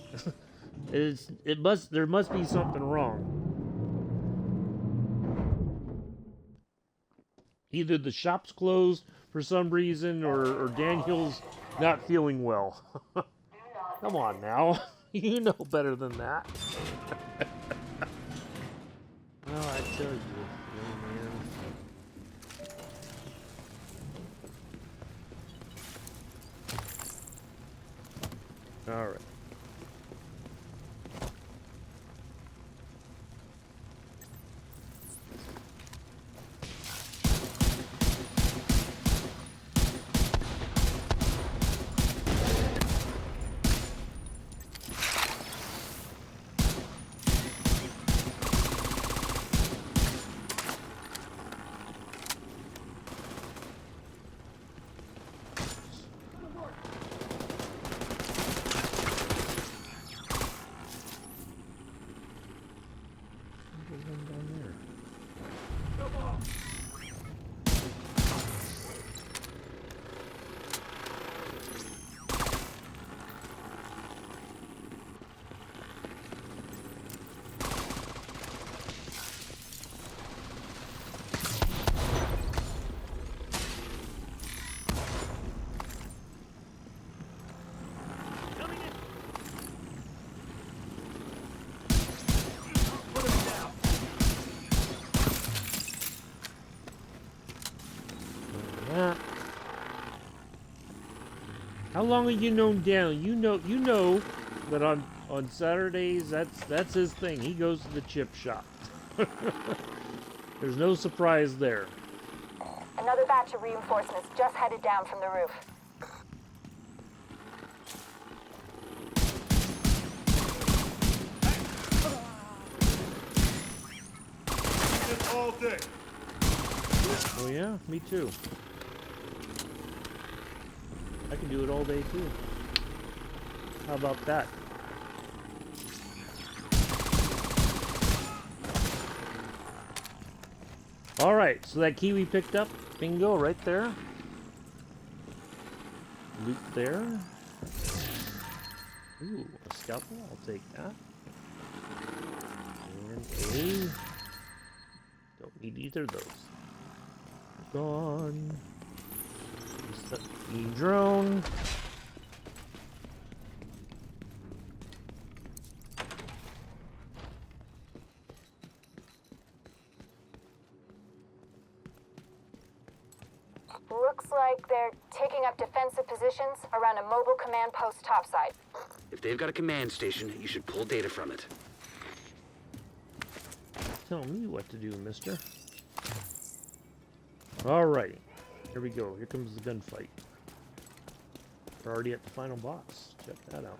there must be something wrong. Either the shop's closed for some reason, or Daniel's not feeling well. Come on now. You know better than that. Well, I tell you, young man. All right. How long have you known Daniel? You know that on Saturdays that's his thing. He goes to the chip shop. There's no surprise there. Another batch of reinforcements just headed down from the roof. All day. Oh yeah, me too. I can do it all day too. How about that? Alright, so that key we picked up, bingo, right there. Loot there. Ooh, a scalpel, I'll take that. And a... Don't need either of those. Gone. The drone. Looks like they're taking up defensive positions around a mobile command post topside. If they've got a command station, you should pull data from it. Tell me what to do, mister. Alright. Here we go. Here comes the gunfight. We're already at the final boss. Check that out.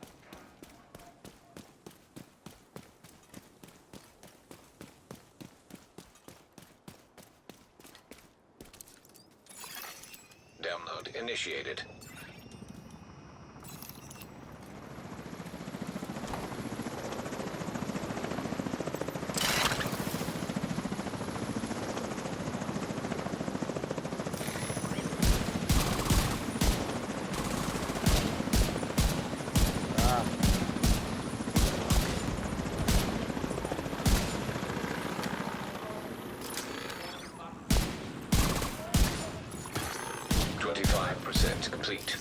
Download initiated. Ah. 25% complete.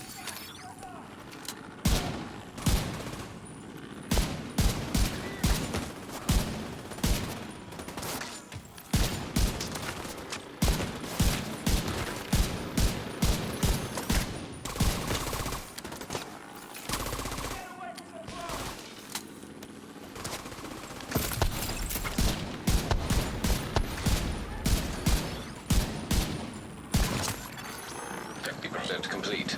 Complete.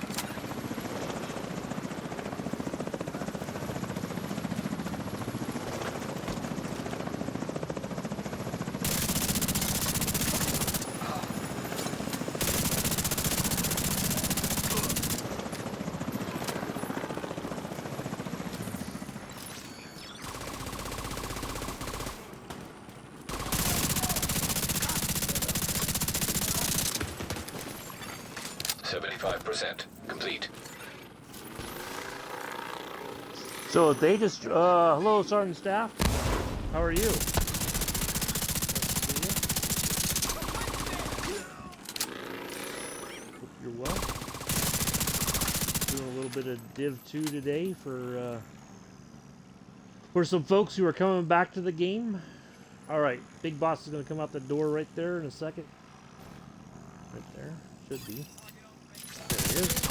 Complete. So they just, hello, Sergeant Staff. How are you? bit of Div 2 today for some folks who are coming back to the game. All right, Big Boss is going to come out the door right there in a second. Right there, should be. There he is.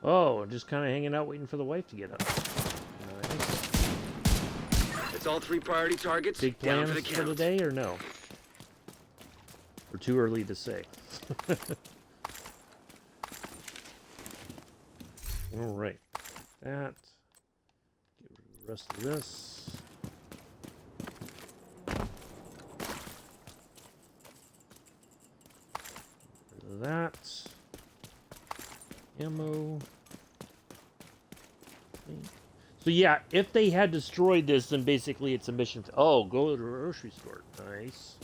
Oh, just kind of hanging out waiting for the wife to get up. Nice. It's all 3 priority targets. Big down plans for the for count. the day or no? Or too early to say? All right. That. Get rid of the rest of this. Get rid of that. Ammo. So yeah, if they had destroyed this, then basically it's a mission. Oh, go to the grocery store. Nice.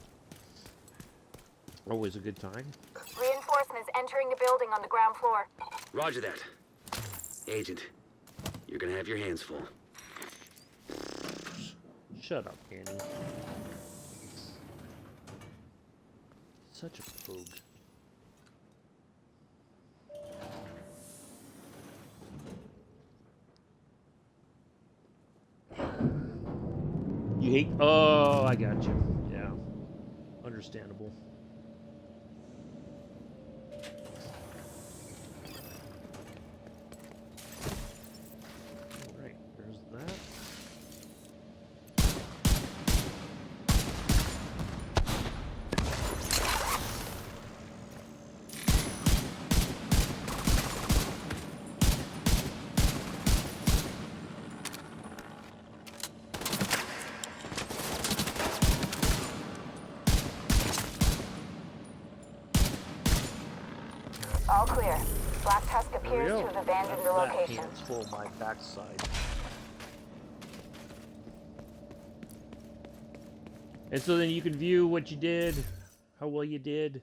Always a good time. Reinforcements entering the building on the ground floor. Roger that. Agent, you're gonna have your hands full. Shut up, Annie. Such a pogue. You hate... Oh, I got you. Yeah. Understandable. Alright, there's that. All clear. Black Tusk There we appears go. to have abandoned the That location. hand's full of my backside. And so then you can view what you did, how well you did.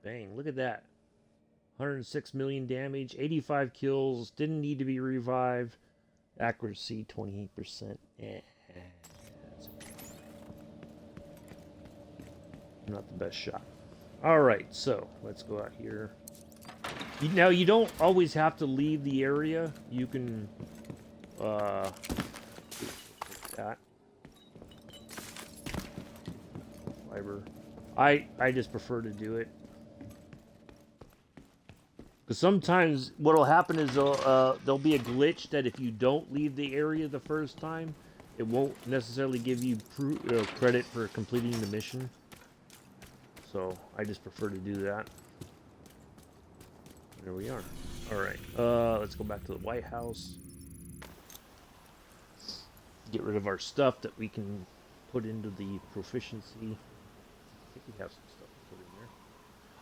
Bang, look at that. 106 million damage, 85 kills, didn't need to be revived. Accuracy, 28%. That's okay. Not the best shot. Alright, so let's go out here. Now, you don't always have to leave the area. You can, that. Fiber. I just prefer to do it. Because sometimes what'll happen is there'll be a glitch that if you don't leave the area the first time, it won't necessarily give you credit for completing the mission. So I just prefer to do that. There we are. Alright, let's go back to the White House. Get rid of our stuff that we can put into the proficiency. I think we have some stuff to put in there.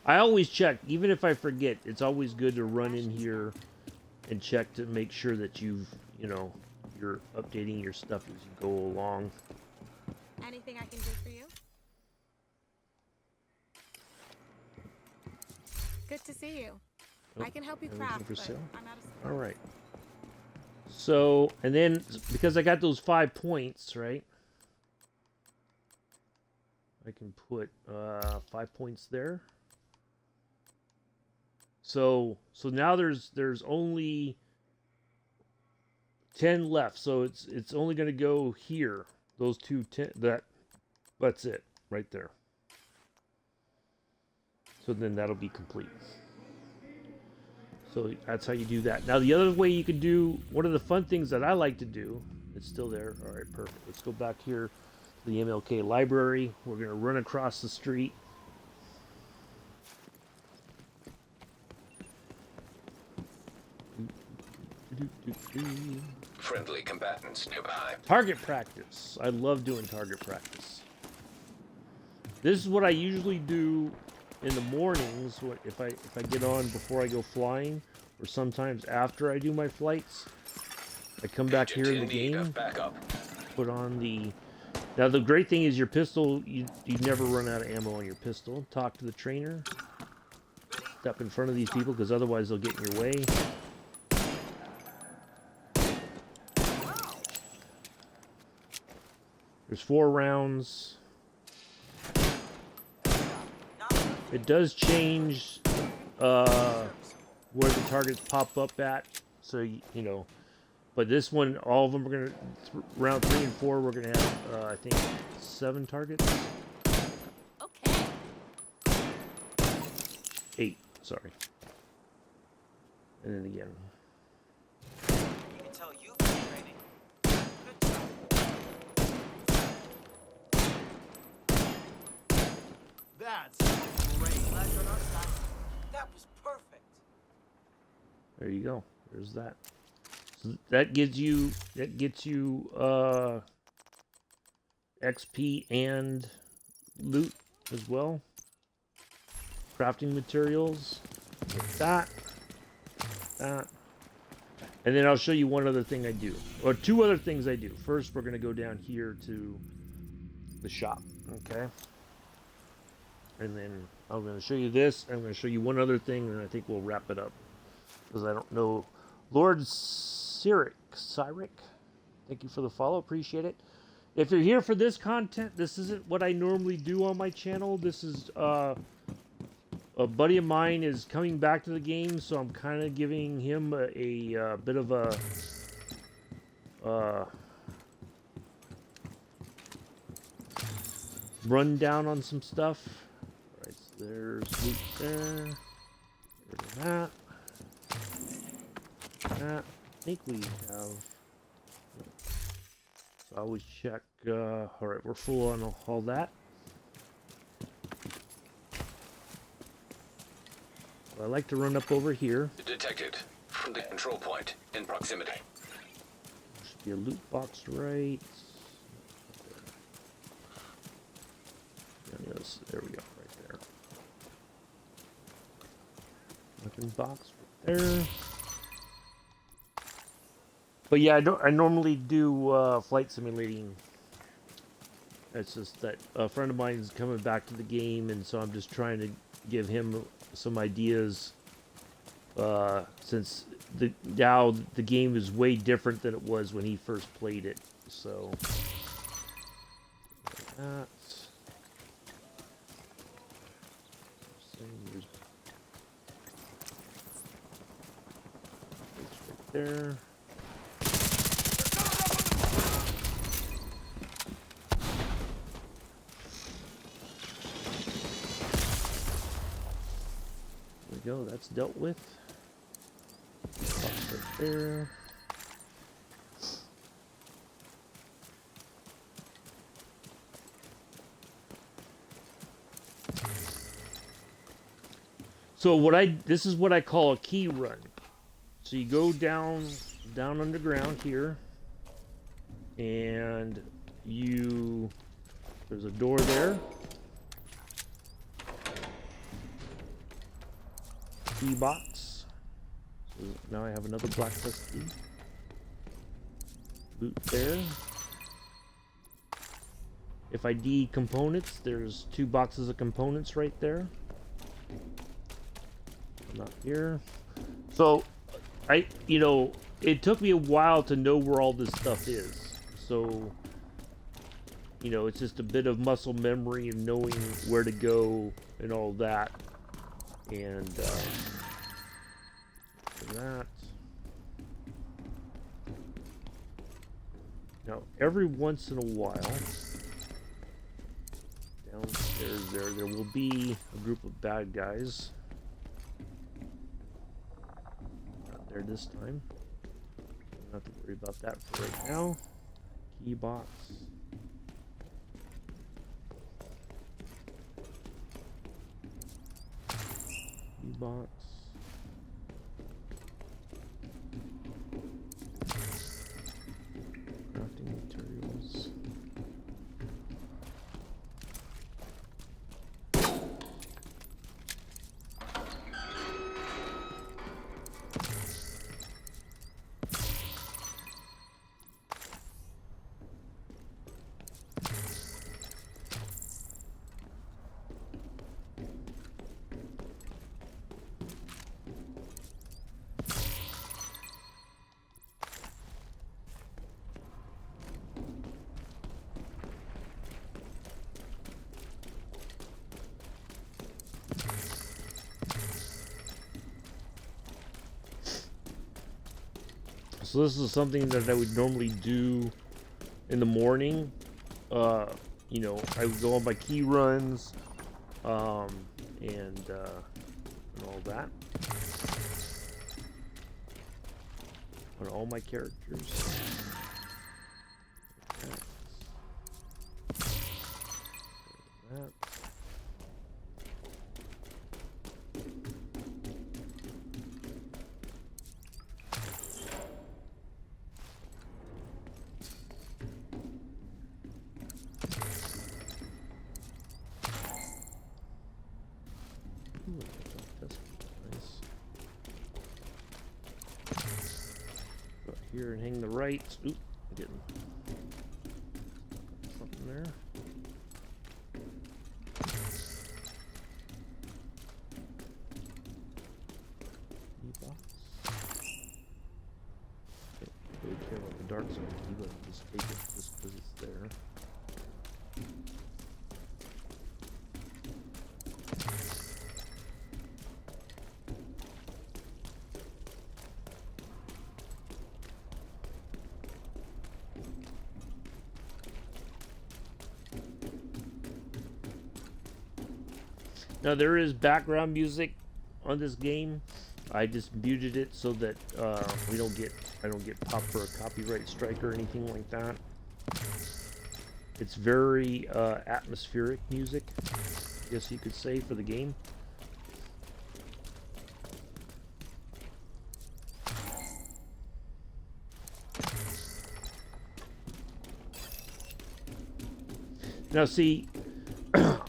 I always check, even if I forget, it's always good to run in here and check to make sure that you're updating your stuff as you go along. Anything I can do for you? Good to see you. Oh, I can help you anything craft, for but sale? I'm out of space. All right. So, and then because I got those 5 points, right? I can put 5 points there. So now there's only 10 left. So it's only going to go here. Those 10, that's it right there. So then that'll be complete. So that's how you do that. Now the other way you can do, one of the fun things that I like to do, it's still there. All right, perfect. Let's go back here to the MLK library. We're going to run across the street. Friendly combatants nearby. Target practice. I love doing target practice. This is what I usually do in the mornings if I get on before I go flying, or sometimes after I do my flights. I come back here in the game, Backup. put on the... Now the great thing is your pistol, you never run out of ammo on your pistol. Talk to the trainer. Step in front of these people, because otherwise they'll get in your way. There's 4 rounds. It does change where the targets pop up at, so you know. But this one, all of them are gonna round 3 and 4. We're gonna have I think 7 targets. Okay. 8, sorry. And then again. You can tell you've been training. Good job. That's Great. Glad you're on our side. That was perfect. There you go. There's that. So that gets you XP and loot as well. Crafting materials. Like that. That. And then I'll show you one other thing I do. Or 2 other things I do. First, we're going to go down here to the shop. Okay? And then I'm going to show you this. I'm going to show you one other thing, and I think we'll wrap it up. Because I don't know. Lord Cyric, thank you for the follow. Appreciate it. If you're here for this content, this isn't what I normally do on my channel. This is a buddy of mine is coming back to the game, so I'm kind of giving him a bit of a rundown on some stuff. All right, so there's loot there. There's that. That. I think we have. So I always check. All right, we're full on all that. So I like to run up over here. Detected. From the control point. In proximity. There should be a loot box right. Yes, there we go, right there. Weapon box right there. But yeah, I normally do flight simulating. It's just that a friend of mine is coming back to the game, and so I'm just trying to give him some ideas. Since now the game is way different than it was when he first played it. So that. Right there. There we go, that's dealt with. Box right there. So this is what I call a key run. So you go down underground here, and there's a door there. Key box. So now I have another black plus key. Loot there. If I D components, there's 2 boxes of components right there. Not here. So it took me a while to know where all this stuff is. So it's just a bit of muscle memory and knowing where to go and all that. And that. Now every once in a while, downstairs there will be a group of bad guys. There this time. Don't have to worry about that for right now. Key box. Key box. Crafting materials. So this is something that I would normally do in the morning. You know, I would go on my key runs, and all that on all my characters. That. Ooh, that's nice. Go up here and hang the right. Oop, I'm getting something there. Box. Don't really care about the dark zone key, but just take it just because it's there. Now there is background music on this game. I just muted it so that I don't get popped for a copyright strike or anything like that. It's very atmospheric music, I guess you could say, for the game. Now see,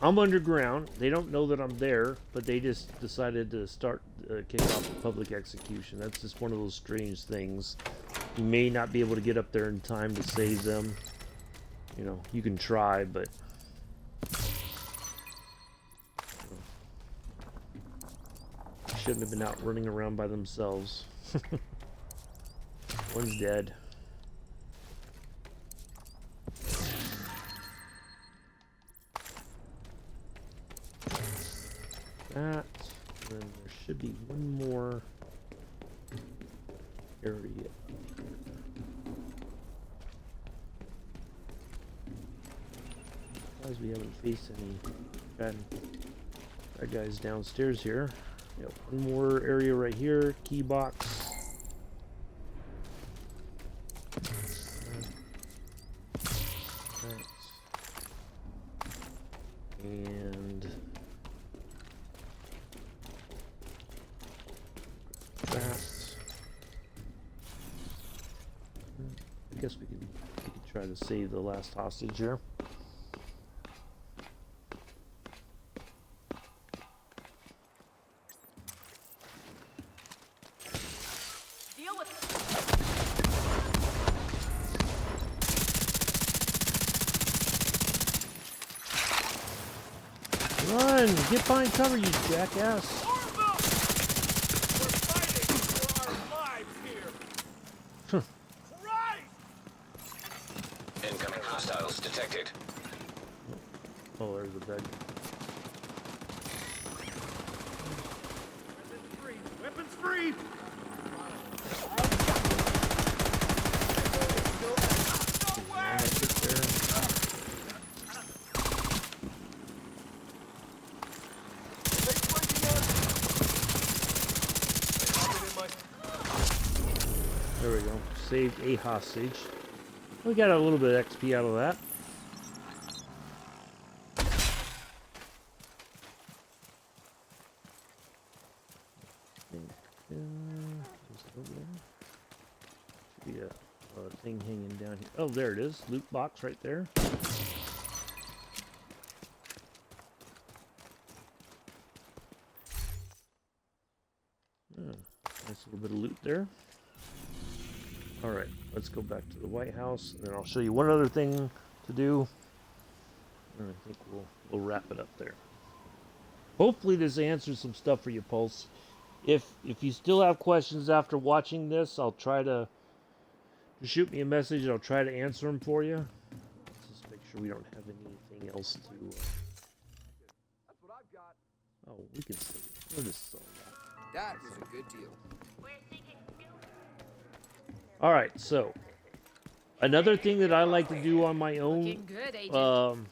I'm underground. They don't know that I'm there, but they just decided to start kick off a public execution. That's just one of those strange things. You may not be able to get up there in time to save them. You know, you can try, but shouldn't have been out running around by themselves. One's dead. That, and then there should be one more area. As we haven't faced any bad guys downstairs here. Yep, one more area right here. Key box. And that. I guess we can try to save the last hostage here. Run! Get behind cover, you jackass! We're fighting for our lives here! Christ! Incoming hostiles detected. Oh, there's the bed. Weapons free! Weapons free! No way! There we go. Saved a hostage. We got a little bit of XP out of that. Should be a thing hanging down here. Oh, there it is. Loot box right there. Nice little bit of loot there. Alright, let's go back to the White House, and then I'll show you one other thing to do, and I think we'll wrap it up there. Hopefully this answers some stuff for you, Pulse. If you still have questions after watching this, I'll try to shoot me a message, and I'll try to answer them for you. Let's just make sure we don't have anything else to... That's what I've got. Oh, we can see. We'll just sell that. That was a good deal. We're seeking All right, so another thing that I like to do on my own, Looking good, Agent.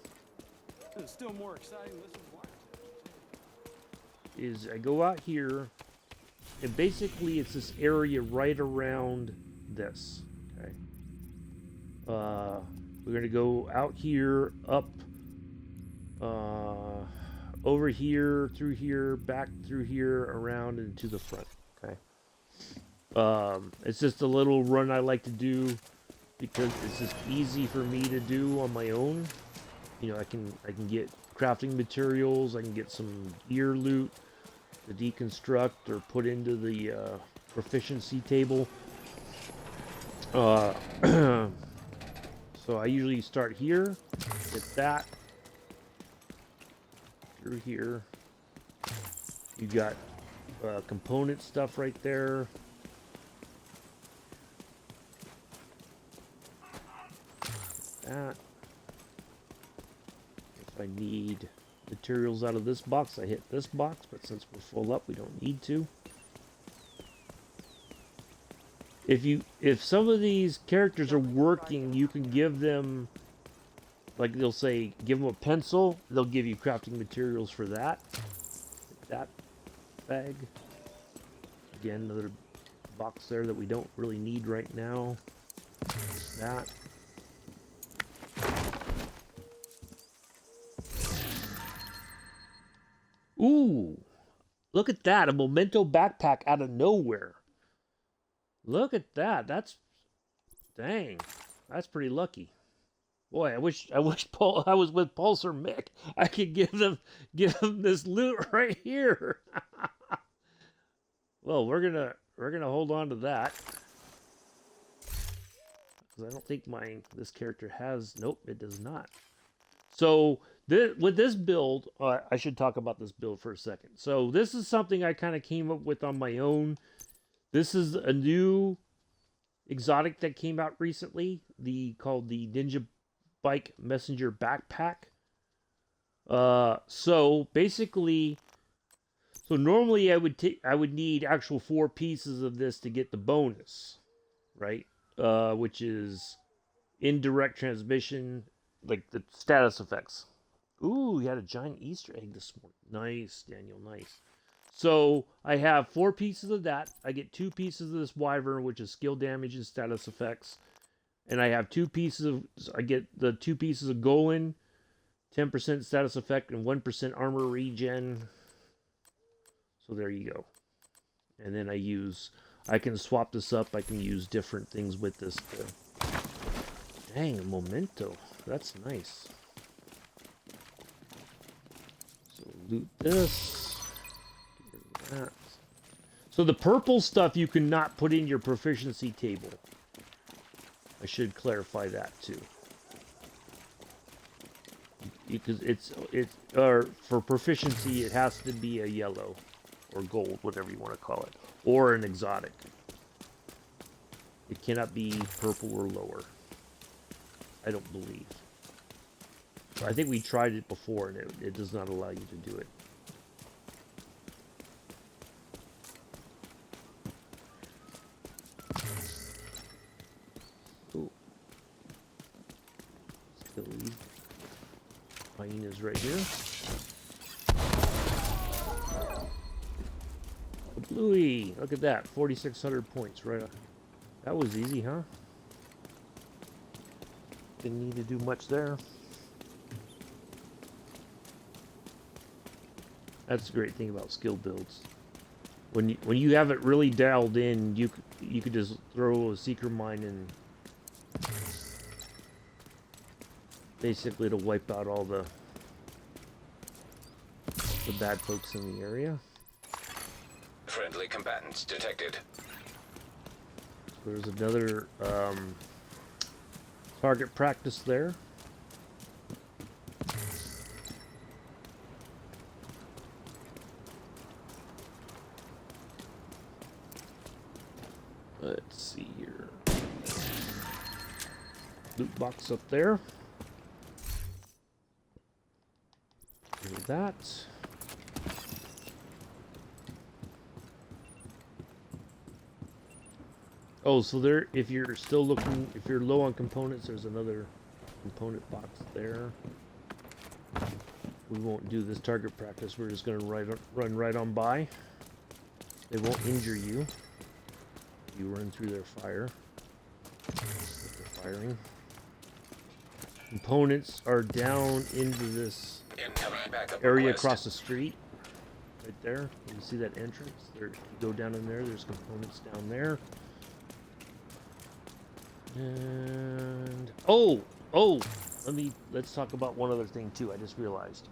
It's still more exciting listening to Wire. is I go out here, and basically it's this area right around this. Okay. We're gonna go out here, up, over here, through here, back through here, around and to the front. Okay. It's just a little run I like to do because it's just easy for me to do on my own. You know, I can get crafting materials, I can get some gear loot to deconstruct or put into the proficiency table. So I usually start here, get that through here. You got component stuff right there. That. If I need materials out of this box, I hit this box, but since we're full up, we don't need to. If some of these characters are working, you can give them, like they'll say, give them a pencil, they'll give you crafting materials for that. That bag. Again, another box there that we don't really need right now. That. Ooh, look at that, a memento backpack out of nowhere. Look at that. That's dang. That's pretty lucky. Boy, I wish Paul I was with Pulsar Mick. I could give them this loot right here. Well, we're gonna hold on to that. Because I don't think this character has, nope, it does not. So with this build, I should talk about this build for a second. So this is something I kind of came up with on my own. This is a new exotic that came out recently, called the Ninja Bike Messenger Backpack. So basically, normally I would need actual 4 pieces of this to get the bonus, right? Which is indirect transmission, like the status effects. Ooh, you had a giant Easter egg this morning. Nice, Daniel, nice. So I have 4 pieces of that. I get 2 pieces of this Wyvern, which is skill damage and status effects. And I have 2 pieces of, I get the 2 pieces of Golan, 10% status effect and 1% armor regen. So there you go. And then I can swap this up. I can use different things with this. Dang, a memento. That's nice. So loot this. That. So the purple stuff you cannot put in your proficiency table. I should clarify that too. Because or for proficiency it has to be a yellow or gold, whatever you want to call it, or an exotic. It cannot be purple or lower. I don't believe. I think we tried it before and it does not allow you to do it. Hyenas right here. The Bluey, look at that, 4,600 points, right? That was easy, huh? Didn't need to do much there. That's the great thing about skill builds. When you have it really dialed in, you could just throw a seeker mine and basically to wipe out all the bad folks in the area. Friendly combatants detected. There's another target practice there. Let's see here. Loot box up there. There's that. Oh, so there, if you're still looking, if you're low on components, there's another component box there. We won't do this target practice. We're just going to run right on by. They won't injure you. You run through their fire. They're firing. Components are down into this Incoming backup area request. across the street. Right there. You see that entrance? There, you go down in there. There's components down there. And let's talk about one other thing too. I just realized.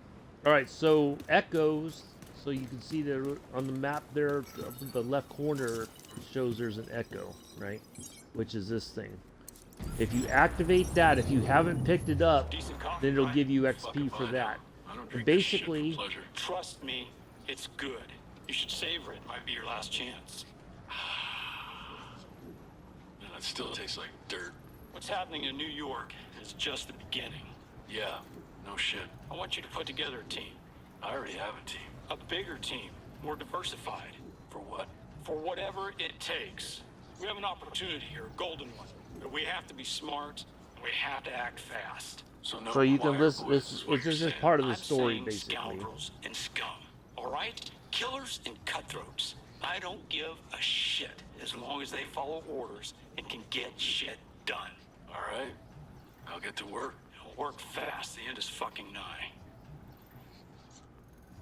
All right, so echoes. So you can see there on the map there, up in the left corner, it shows there's an echo, right? Which is this thing. If you activate that, if you haven't picked it up, then it'll give you XP for that. And basically, Trust me, it's good. You should savor it. Might be your last chance. Man, it still tastes like dirt. What's happening in New York is just the beginning. Yeah, no shit. I want you to put together a team. I already have a team. A bigger team, more diversified. For what? For whatever it takes. We have an opportunity here, a golden one. But we have to be smart, and we have to act fast. So no. so you can wire listen. boys is what This you're is just saying. part of the I'm story, saying basically. scoundrels and scum. All right? Killers and cutthroats. I don't give a shit as long as they follow orders and can get shit done. All right. I'll get to work. Work fast. The end is fucking nigh.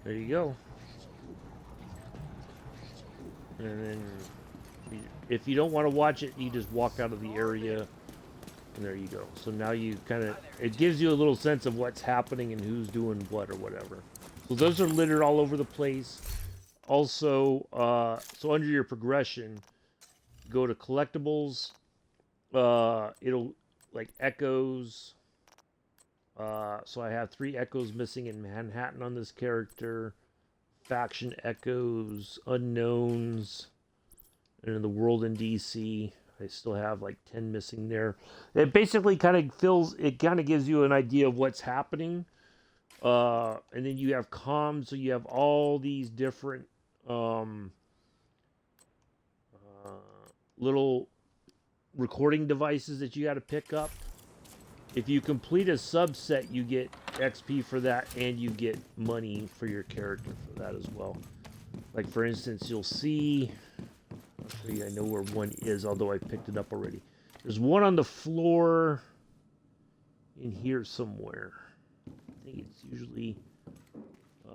There you go. And then, if you don't want to watch it, you just walk out of the area, and there you go. So now you kind of, it gives you a little sense of what's happening and who's doing what or whatever. So those are littered all over the place. Also, so under your progression, go to collectibles. It'll, like, echoes. So I have 3 echoes missing in Manhattan on this character. Faction echoes, unknowns, and in the world in DC, I still have like 10 missing there. It basically kind of gives you an idea of what's happening. And then you have comms, so you have all these different little recording devices that you got to pick up. If you complete a subset, you get XP for that, and you get money for your character for that as well. Like, for instance, you'll see... I'll show you, I know where one is, although I picked it up already. There's one on the floor in here somewhere. I think it's usually...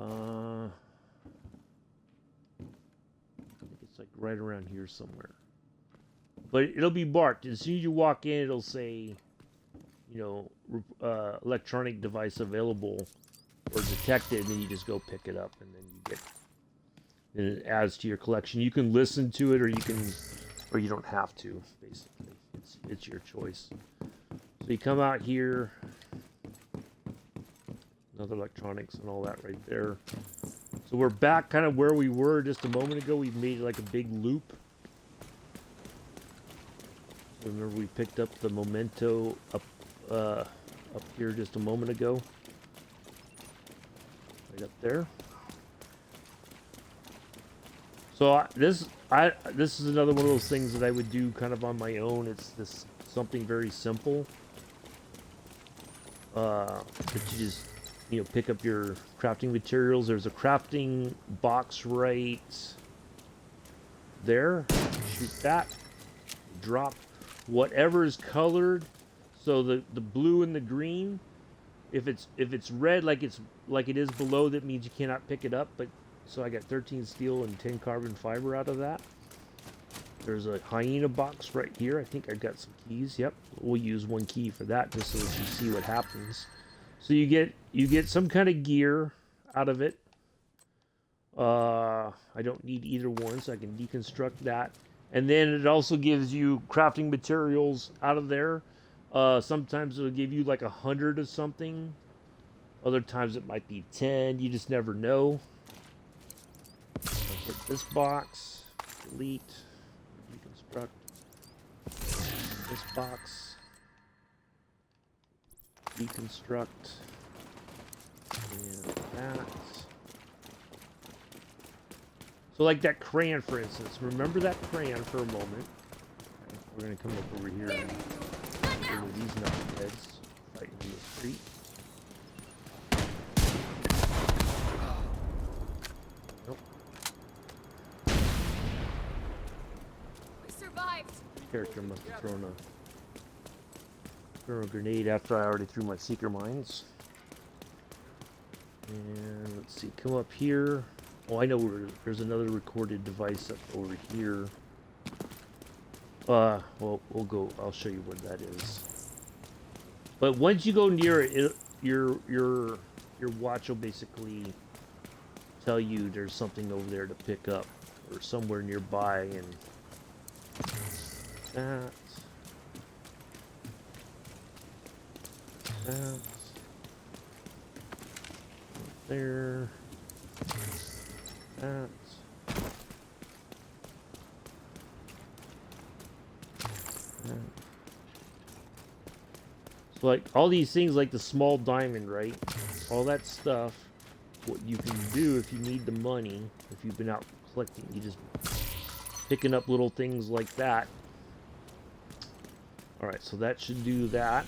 I think it's like right around here somewhere. But it'll be marked. As soon as you walk in, it'll say... electronic device available or detected, and then you just go pick it up, and then you get, and it adds to your collection. You can listen to it, or you don't have to. Basically, it's your choice. So you come out here, another electronics and all that right there. So we're back kind of where we were just a moment ago. We've made like a big loop. Remember, we picked up the memento up here just a moment ago, right up there. So this is another one of those things that I would do kind of on my own. It's something very simple, that you just pick up your crafting materials. There's a crafting box right there. Shoot that, drop whatever is colored. So the blue and the green, if it's red like it is below, that means you cannot pick it up. But so I got 13 steel and 10 carbon fiber out of that. There's a hyena box right here. I think I got some keys. Yep, we'll use 1 key for that just so that you see what happens. So you get some kind of gear out of it. I don't need either one, so I can deconstruct that. And then it also gives you crafting materials out of there. Sometimes it'll give you like 100 of something. Other times it might be 10. You just never know. I'll hit this box. Delete. Deconstruct. This box. Deconstruct. And that. So like that crayon, for instance. Remember that crayon for a moment. We're gonna come up over here and get rid of these knuckleheads fighting in the street. Nope. We survived. Character must have thrown a grenade after I already threw my seeker mines. And let's see, come up here. Oh, I know there's another recorded device up over here. Well, we'll go. I'll show you what that is. But once you go near it, your watch will basically tell you there's something over there to pick up, or somewhere nearby, and that. There. That. So like all these things, like the small diamond, right? All that stuff. What you can do if you need the money, if you've been out collecting, you just picking up little things like that. All right, so that should do that.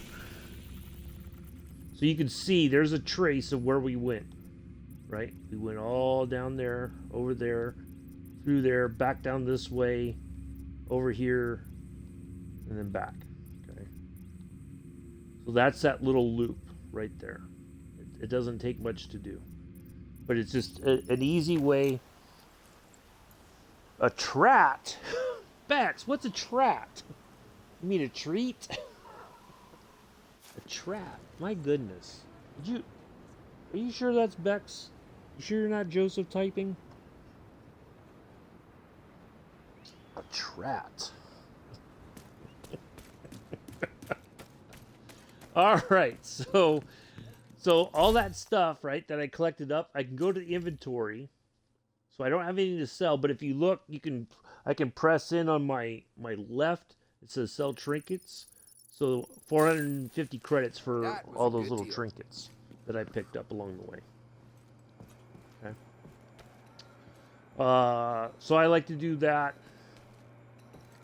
So you can see there's a trace of where we went, right? We went all down there, over there, through there, back down this way, over here, and then back. Okay. So that's that little loop right there. It doesn't take much to do, but it's just an easy way. A trat? Bex, what's a trat? You mean a treat? A trap. My goodness. Are you sure that's Bex? You sure you're not Joseph typing? A trat. All right. So all that stuff, right, that I collected up, I can go to the inventory. So I don't have anything to sell, but if you look, I can press in on my left. It says sell trinkets. So 450 credits for all those little trinkets that I picked up along the way. Okay. So I like to do that.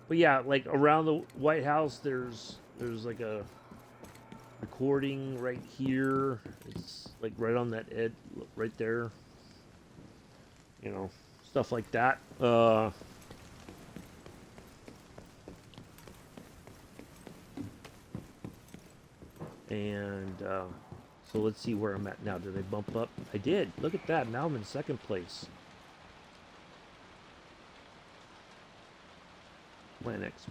But yeah, like around the White House, there's like a recording right here. It's like right on that edge, right there. You know, stuff like that. And so let's see where I'm at now. Did I bump up? I did. Look at that. Now I'm in second place. Plan X.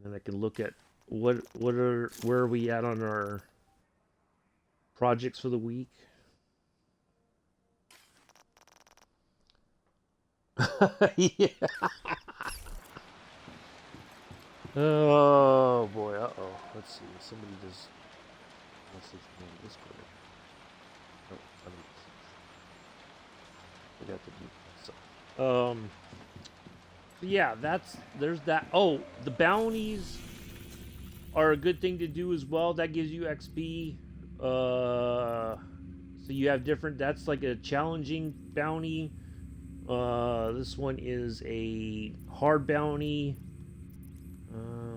And I can look at where are we at on our projects for the week. Yeah. Oh boy, uh-oh. Let's see. Somebody just messaged me on Discord. Oh, I forgot to mute myself. Yeah, there's that. Oh, the bounties are a good thing to do as well. That gives you XP. So you have different, that's like a challenging bounty. This one is a hard bounty.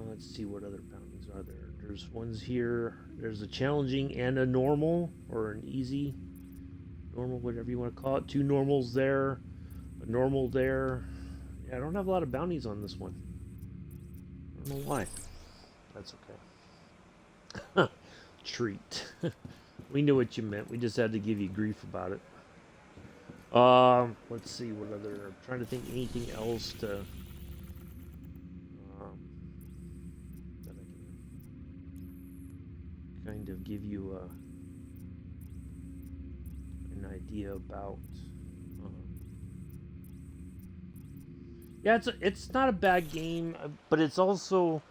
Let's see what other bounties are there. There's ones here. There's a challenging and a normal, or an easy. Normal, whatever you want to call it. 2 normals there. A normal there. Yeah, I don't have a lot of bounties on this one. I don't know why. That's okay. Treat. We knew what you meant. We just had to give you grief about it. Let's see what other. I'm trying to think anything else to. That I can kind of give you an idea about. Yeah, it's not a bad game, but it's also.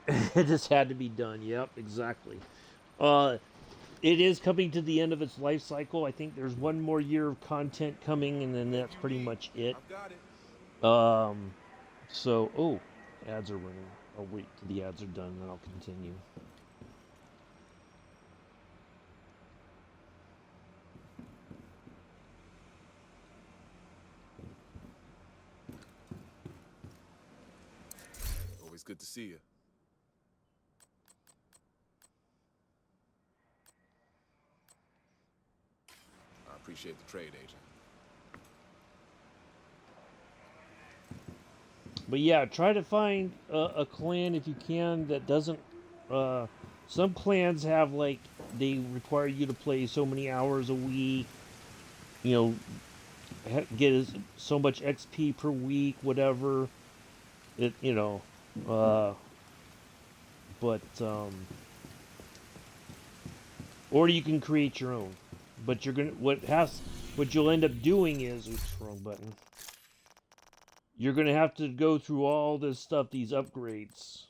It just had to be done. Yep, exactly. It is coming to the end of its life cycle. I think there's one more year of content coming, and then that's pretty much it. So, oh, ads are running. I'll wait till the ads are done, and then I'll continue. good to see you. I appreciate the trade, Agent. But yeah, try to find a clan if you can that doesn't. Some clans have like they require you to play so many hours a week. You know, get so much XP per week, whatever. It but or you can create your own. But you're gonna what you'll end up doing is oops, wrong button. You're gonna have to go through all this stuff, these upgrades.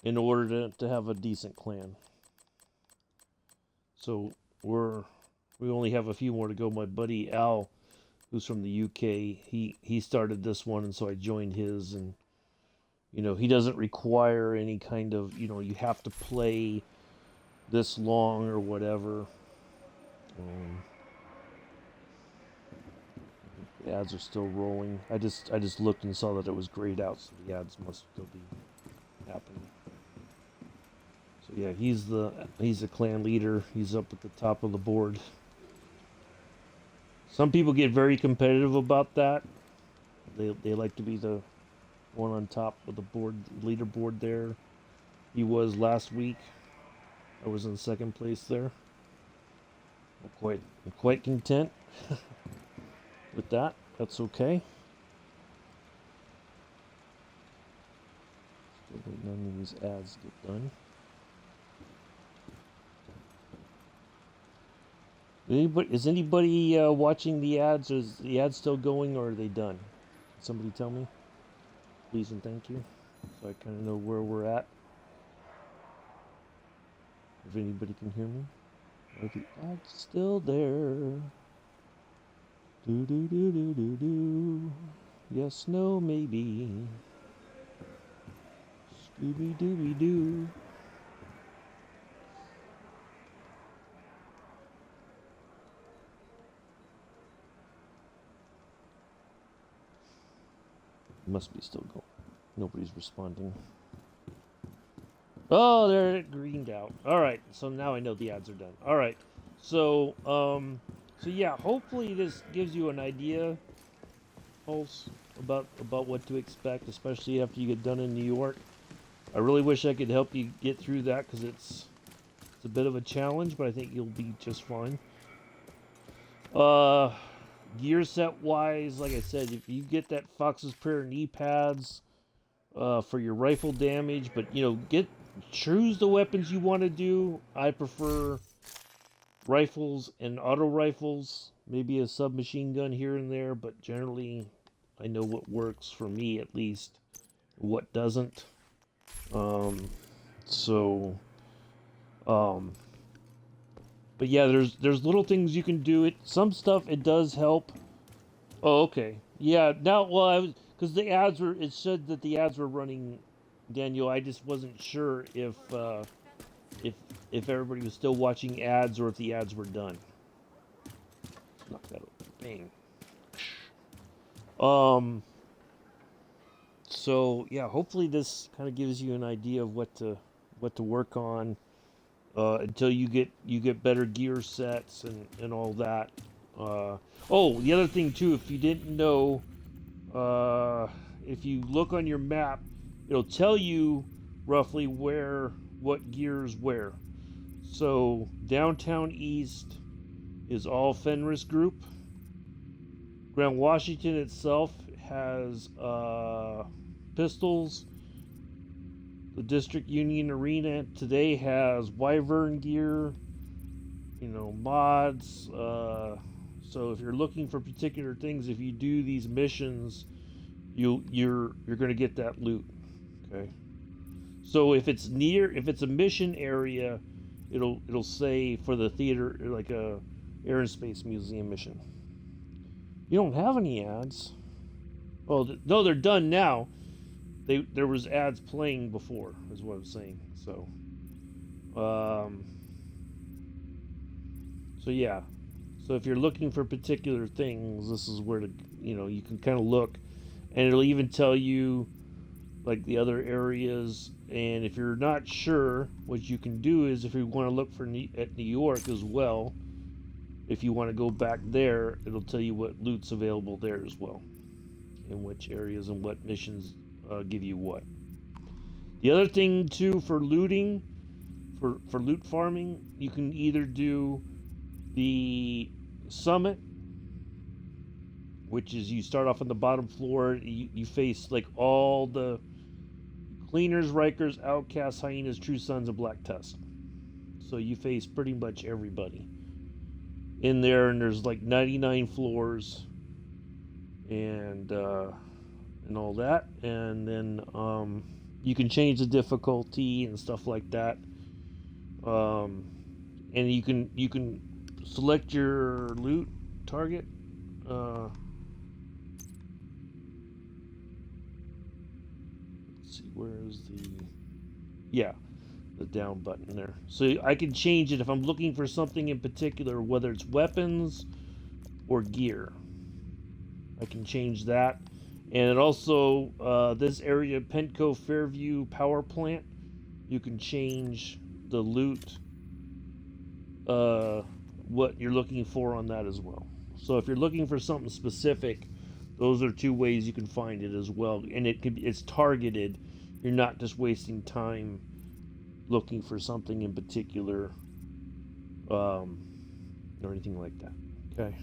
In order to have a decent clan. So we only have a few more to go. My buddy Al, who's from the UK, he started this one, and so I joined his, and you know, he doesn't require any kind of, you know, you have to play this long or whatever. The ads are still rolling. I just looked and saw that it was grayed out, so the ads must still be happening. So yeah, he's a clan leader. He's up at the top of the board. Some people get very competitive about that. They like to be the one on top of the board, leaderboard there. He was last week. I was in second place there. I'm quite content with that. That's okay. Still waiting on these ads to get done. Is anybody watching the ads? Is the ads still going, or are they done? Can somebody tell me, please and thank you, so I kind of know where we're at. If anybody can hear me, are the ads still there? Do do do do do do. Yes, no, maybe. Scooby Dooby Doo. Must be still going. Nobody's responding. Oh, they're greened out. All right, so now I know the ads are done. All right, so yeah, hopefully this gives you an idea, Pulse, about what to expect, especially after you get done in New York. I really wish I could help you get through that because it's a bit of a challenge, but I think you'll be just fine. Gear set wise, like I said, if you get that Fox's Prayer knee pads for your rifle damage, but you know, choose the weapons you want to do. I prefer rifles and auto rifles, maybe a submachine gun here and there, but generally I know what works for me, at least, what doesn't. But yeah, there's little things you can do. Some stuff it does help. Oh, okay. Yeah. Now, well, because the ads were. It said that the ads were running, Daniel. I just wasn't sure if everybody was still watching ads or if the ads were done. Knock that over. Bang. So yeah, hopefully this kind of gives you an idea of what to work on. Until you get better gear sets and all that. Oh, the other thing too, if you didn't know, if you look on your map, it'll tell you roughly what gears where. So downtown east is all Fenris Group. Grand Washington itself has pistols. The District Union Arena today has Wyvern gear, you know, mods. So if you're looking for particular things, if you do these missions, you're going to get that loot. Okay. So if it's a mission area, it'll say for the theater, like a Air and Space Museum mission. You don't have any ads. Oh no, they're done now. There was ads playing before, is what I'm saying. So yeah. So if you're looking for particular things, this is where to, you can kind of look, and it'll even tell you like the other areas. And if you're not sure, what you can do is, if you want to look for at New York as well, if you want to go back there, it'll tell you what loot's available there as well, in which areas and what missions give you what. The other thing too, for looting, for loot farming, you can either do the summit, which is you start off on the bottom floor. You face like all the cleaners, Rikers, outcasts, hyenas, true sons, and black tusk. So you face pretty much everybody in there, and there's like 99 floors and all that. And then you can change the difficulty and stuff like that. And you can select your loot target. Let's see, where is the down button there. So I can change it if I'm looking for something in particular, whether it's weapons or gear. I can change that. And it also, this area, Pentco Fairview Power Plant, you can change the loot, what you're looking for on that as well. So if you're looking for something specific, those are two ways you can find it as well. And it's targeted. You're not just wasting time looking for something in particular, or anything like that. Okay.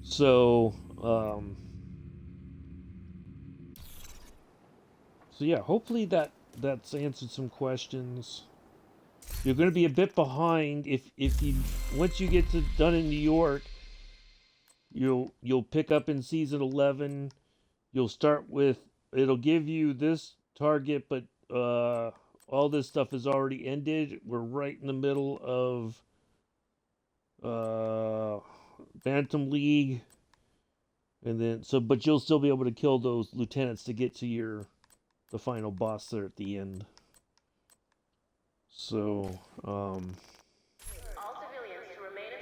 So, so yeah, hopefully that's answered some questions. You're going to be a bit behind if you, once you get done in New York, you'll pick up in season 11. You'll start with, it'll give you this target, but all this stuff is already ended. We're right in the middle of Bantam League, and then but you'll still be able to kill those lieutenants to get to the final boss there at the end. So, but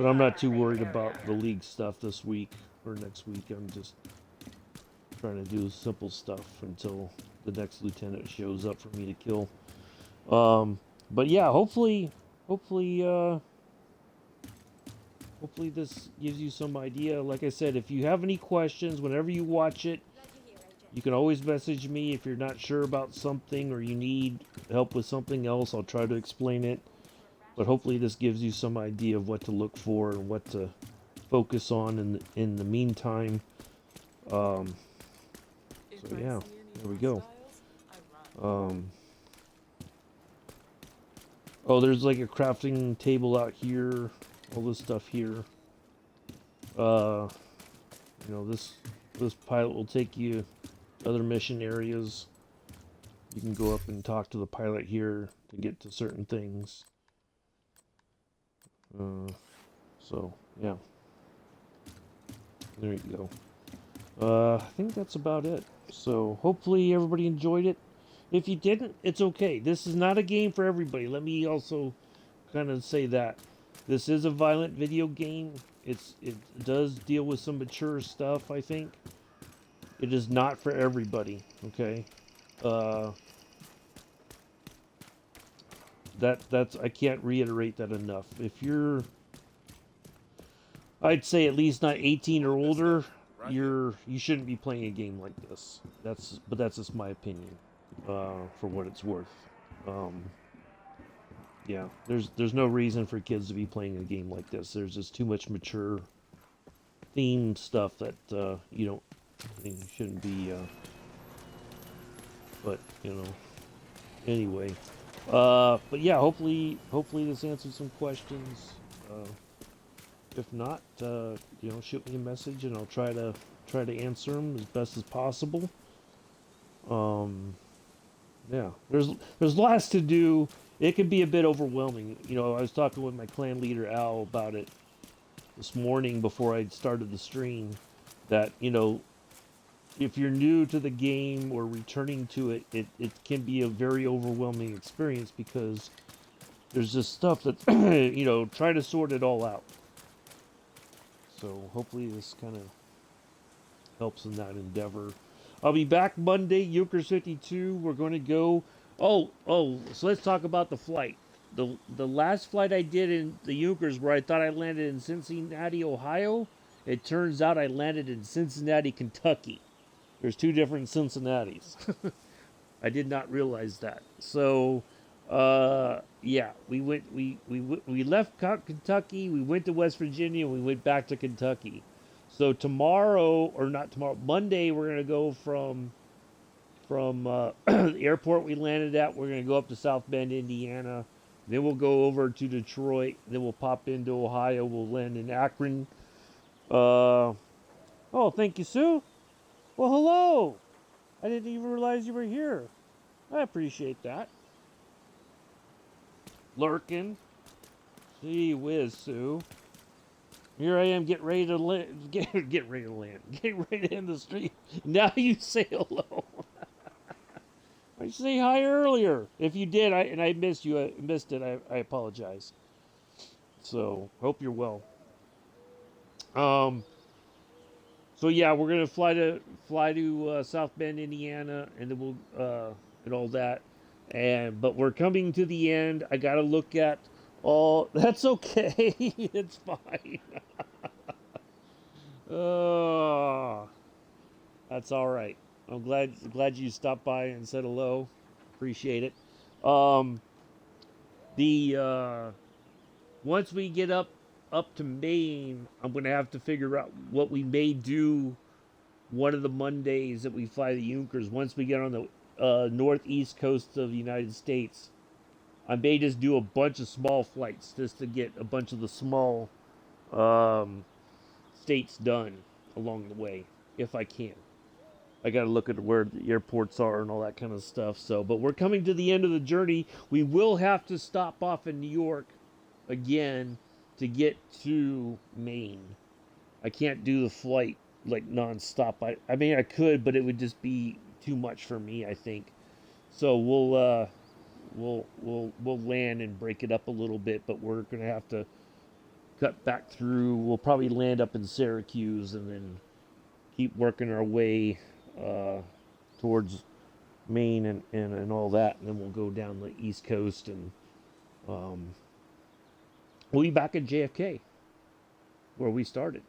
I'm not too worried about the league stuff this week or next week. I'm just trying to do simple stuff until the next lieutenant shows up for me to kill. But yeah, hopefully this gives you some idea. Like I said, if you have any questions, whenever you watch it, you can always message me if you're not sure about something or you need help with something else. I'll try to explain it. But hopefully this gives you some idea of what to look for and what to focus on in the meantime. So yeah, there we go. Oh, there's like a crafting table out here. All this stuff here. This pilot will take you other mission areas. You can go up and talk to the pilot here to get to certain things. So yeah, there you go. I think that's about it. So hopefully everybody enjoyed it. If you didn't, it's okay. This is not a game for everybody. Let me also kind of say that this is a violent video game. It does deal with some mature stuff, I think. It is not for everybody, okay? That's I can't reiterate that enough. If you're, I'd say at least not 18 or older, you shouldn't be playing a game like this. But that's just my opinion, for what it's worth. Yeah, there's no reason for kids to be playing a game like this. There's just too much mature themed stuff that you shouldn't be. But anyway, but yeah, hopefully this answered some questions. If not, shoot me a message and I'll try to answer them as best as possible. Yeah, there's lots to do. It can be a bit overwhelming. I was talking with my clan leader Al about it this morning before I started the stream. That if you're new to the game or returning to it, it can be a very overwhelming experience because there's just stuff that try to sort it all out. So hopefully this kind of helps in that endeavor. I'll be back Monday, Euchre 52. We're going to go. So let's talk about the flight. The last flight I did in the Euchres, where I thought I landed in Cincinnati, Ohio, it turns out I landed in Cincinnati, Kentucky. There's two different Cincinnatis. I did not realize that. So, yeah, we left Kentucky, we went to West Virginia, we went back to Kentucky. So Monday we're gonna go from the airport we landed at. We're gonna go up to South Bend, Indiana. Then we'll go over to Detroit. Then we'll pop into Ohio. We'll land in Akron. Oh, thank you, Sue. Well, hello. I didn't even realize you were here. I appreciate that. Lurking. Gee whiz, Sue. Here I am, get ready to land. Get ready to land. Get ready to end the street. Now you say hello. I say hi earlier. If you did, I missed you. I missed it. I apologize. So hope you're well. So yeah, we're gonna fly to South Bend, Indiana, and then we'll and all that. But we're coming to the end. I gotta look at all. That's okay. It's fine. That's all right. I'm glad you stopped by and said hello. Appreciate it. Once we get up to Maine, I'm gonna have to figure out what we may do one of the Mondays that we fly the Euchres. Once we get on the northeast coast of the United States, I may just do a bunch of small flights just to get a bunch of the small states done along the way, if I can. I got to look at where the airports are and all that kind of stuff. So, but we're coming to the end of the journey. We will have to stop off in New York again to get to Maine. I can't do the flight like nonstop. I mean, I could, but it would just be too much for me, I think. So we'll land and break it up a little bit, but we're gonna have to cut back through. We'll probably land up in Syracuse and then keep working our way towards Maine and all that, and then we'll go down the East Coast and we'll be back at JFK where we started.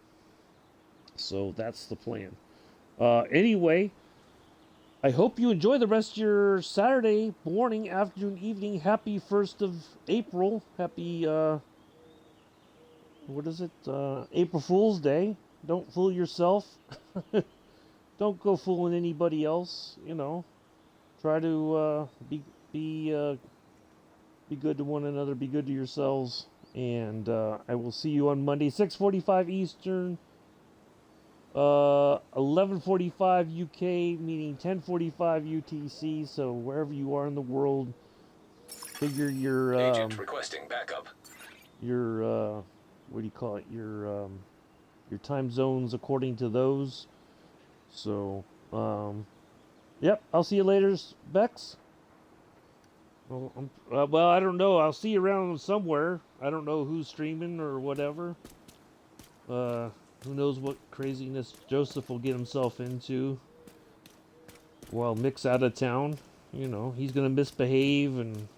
So that's the plan. Anyway, I hope you enjoy the rest of your Saturday morning, afternoon, evening. Happy 1st of April. Happy, what is it? April Fool's Day. Don't fool yourself. Don't go fooling anybody else. You know, try to be good to one another. Be good to yourselves. And I will see you on Monday, 6:45 Eastern, 11:45 UK, meaning 10:45 UTC. So wherever you are in the world, figure your Agent requesting backup. Your what do you call it? Your time zones according to those. So yep. I'll see you later, Bex. Well, I don't know. I'll see you around somewhere. I don't know who's streaming or whatever. Who knows what craziness Joseph will get himself into while Mick's out of town. You know, he's going to misbehave and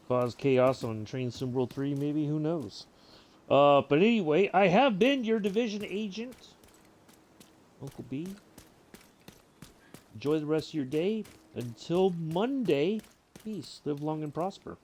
cause chaos on Train Sim World 3, maybe. Who knows? But anyway, I have been your division agent, Uncle B. Enjoy the rest of your day. Until Monday, peace. Live long and prosper.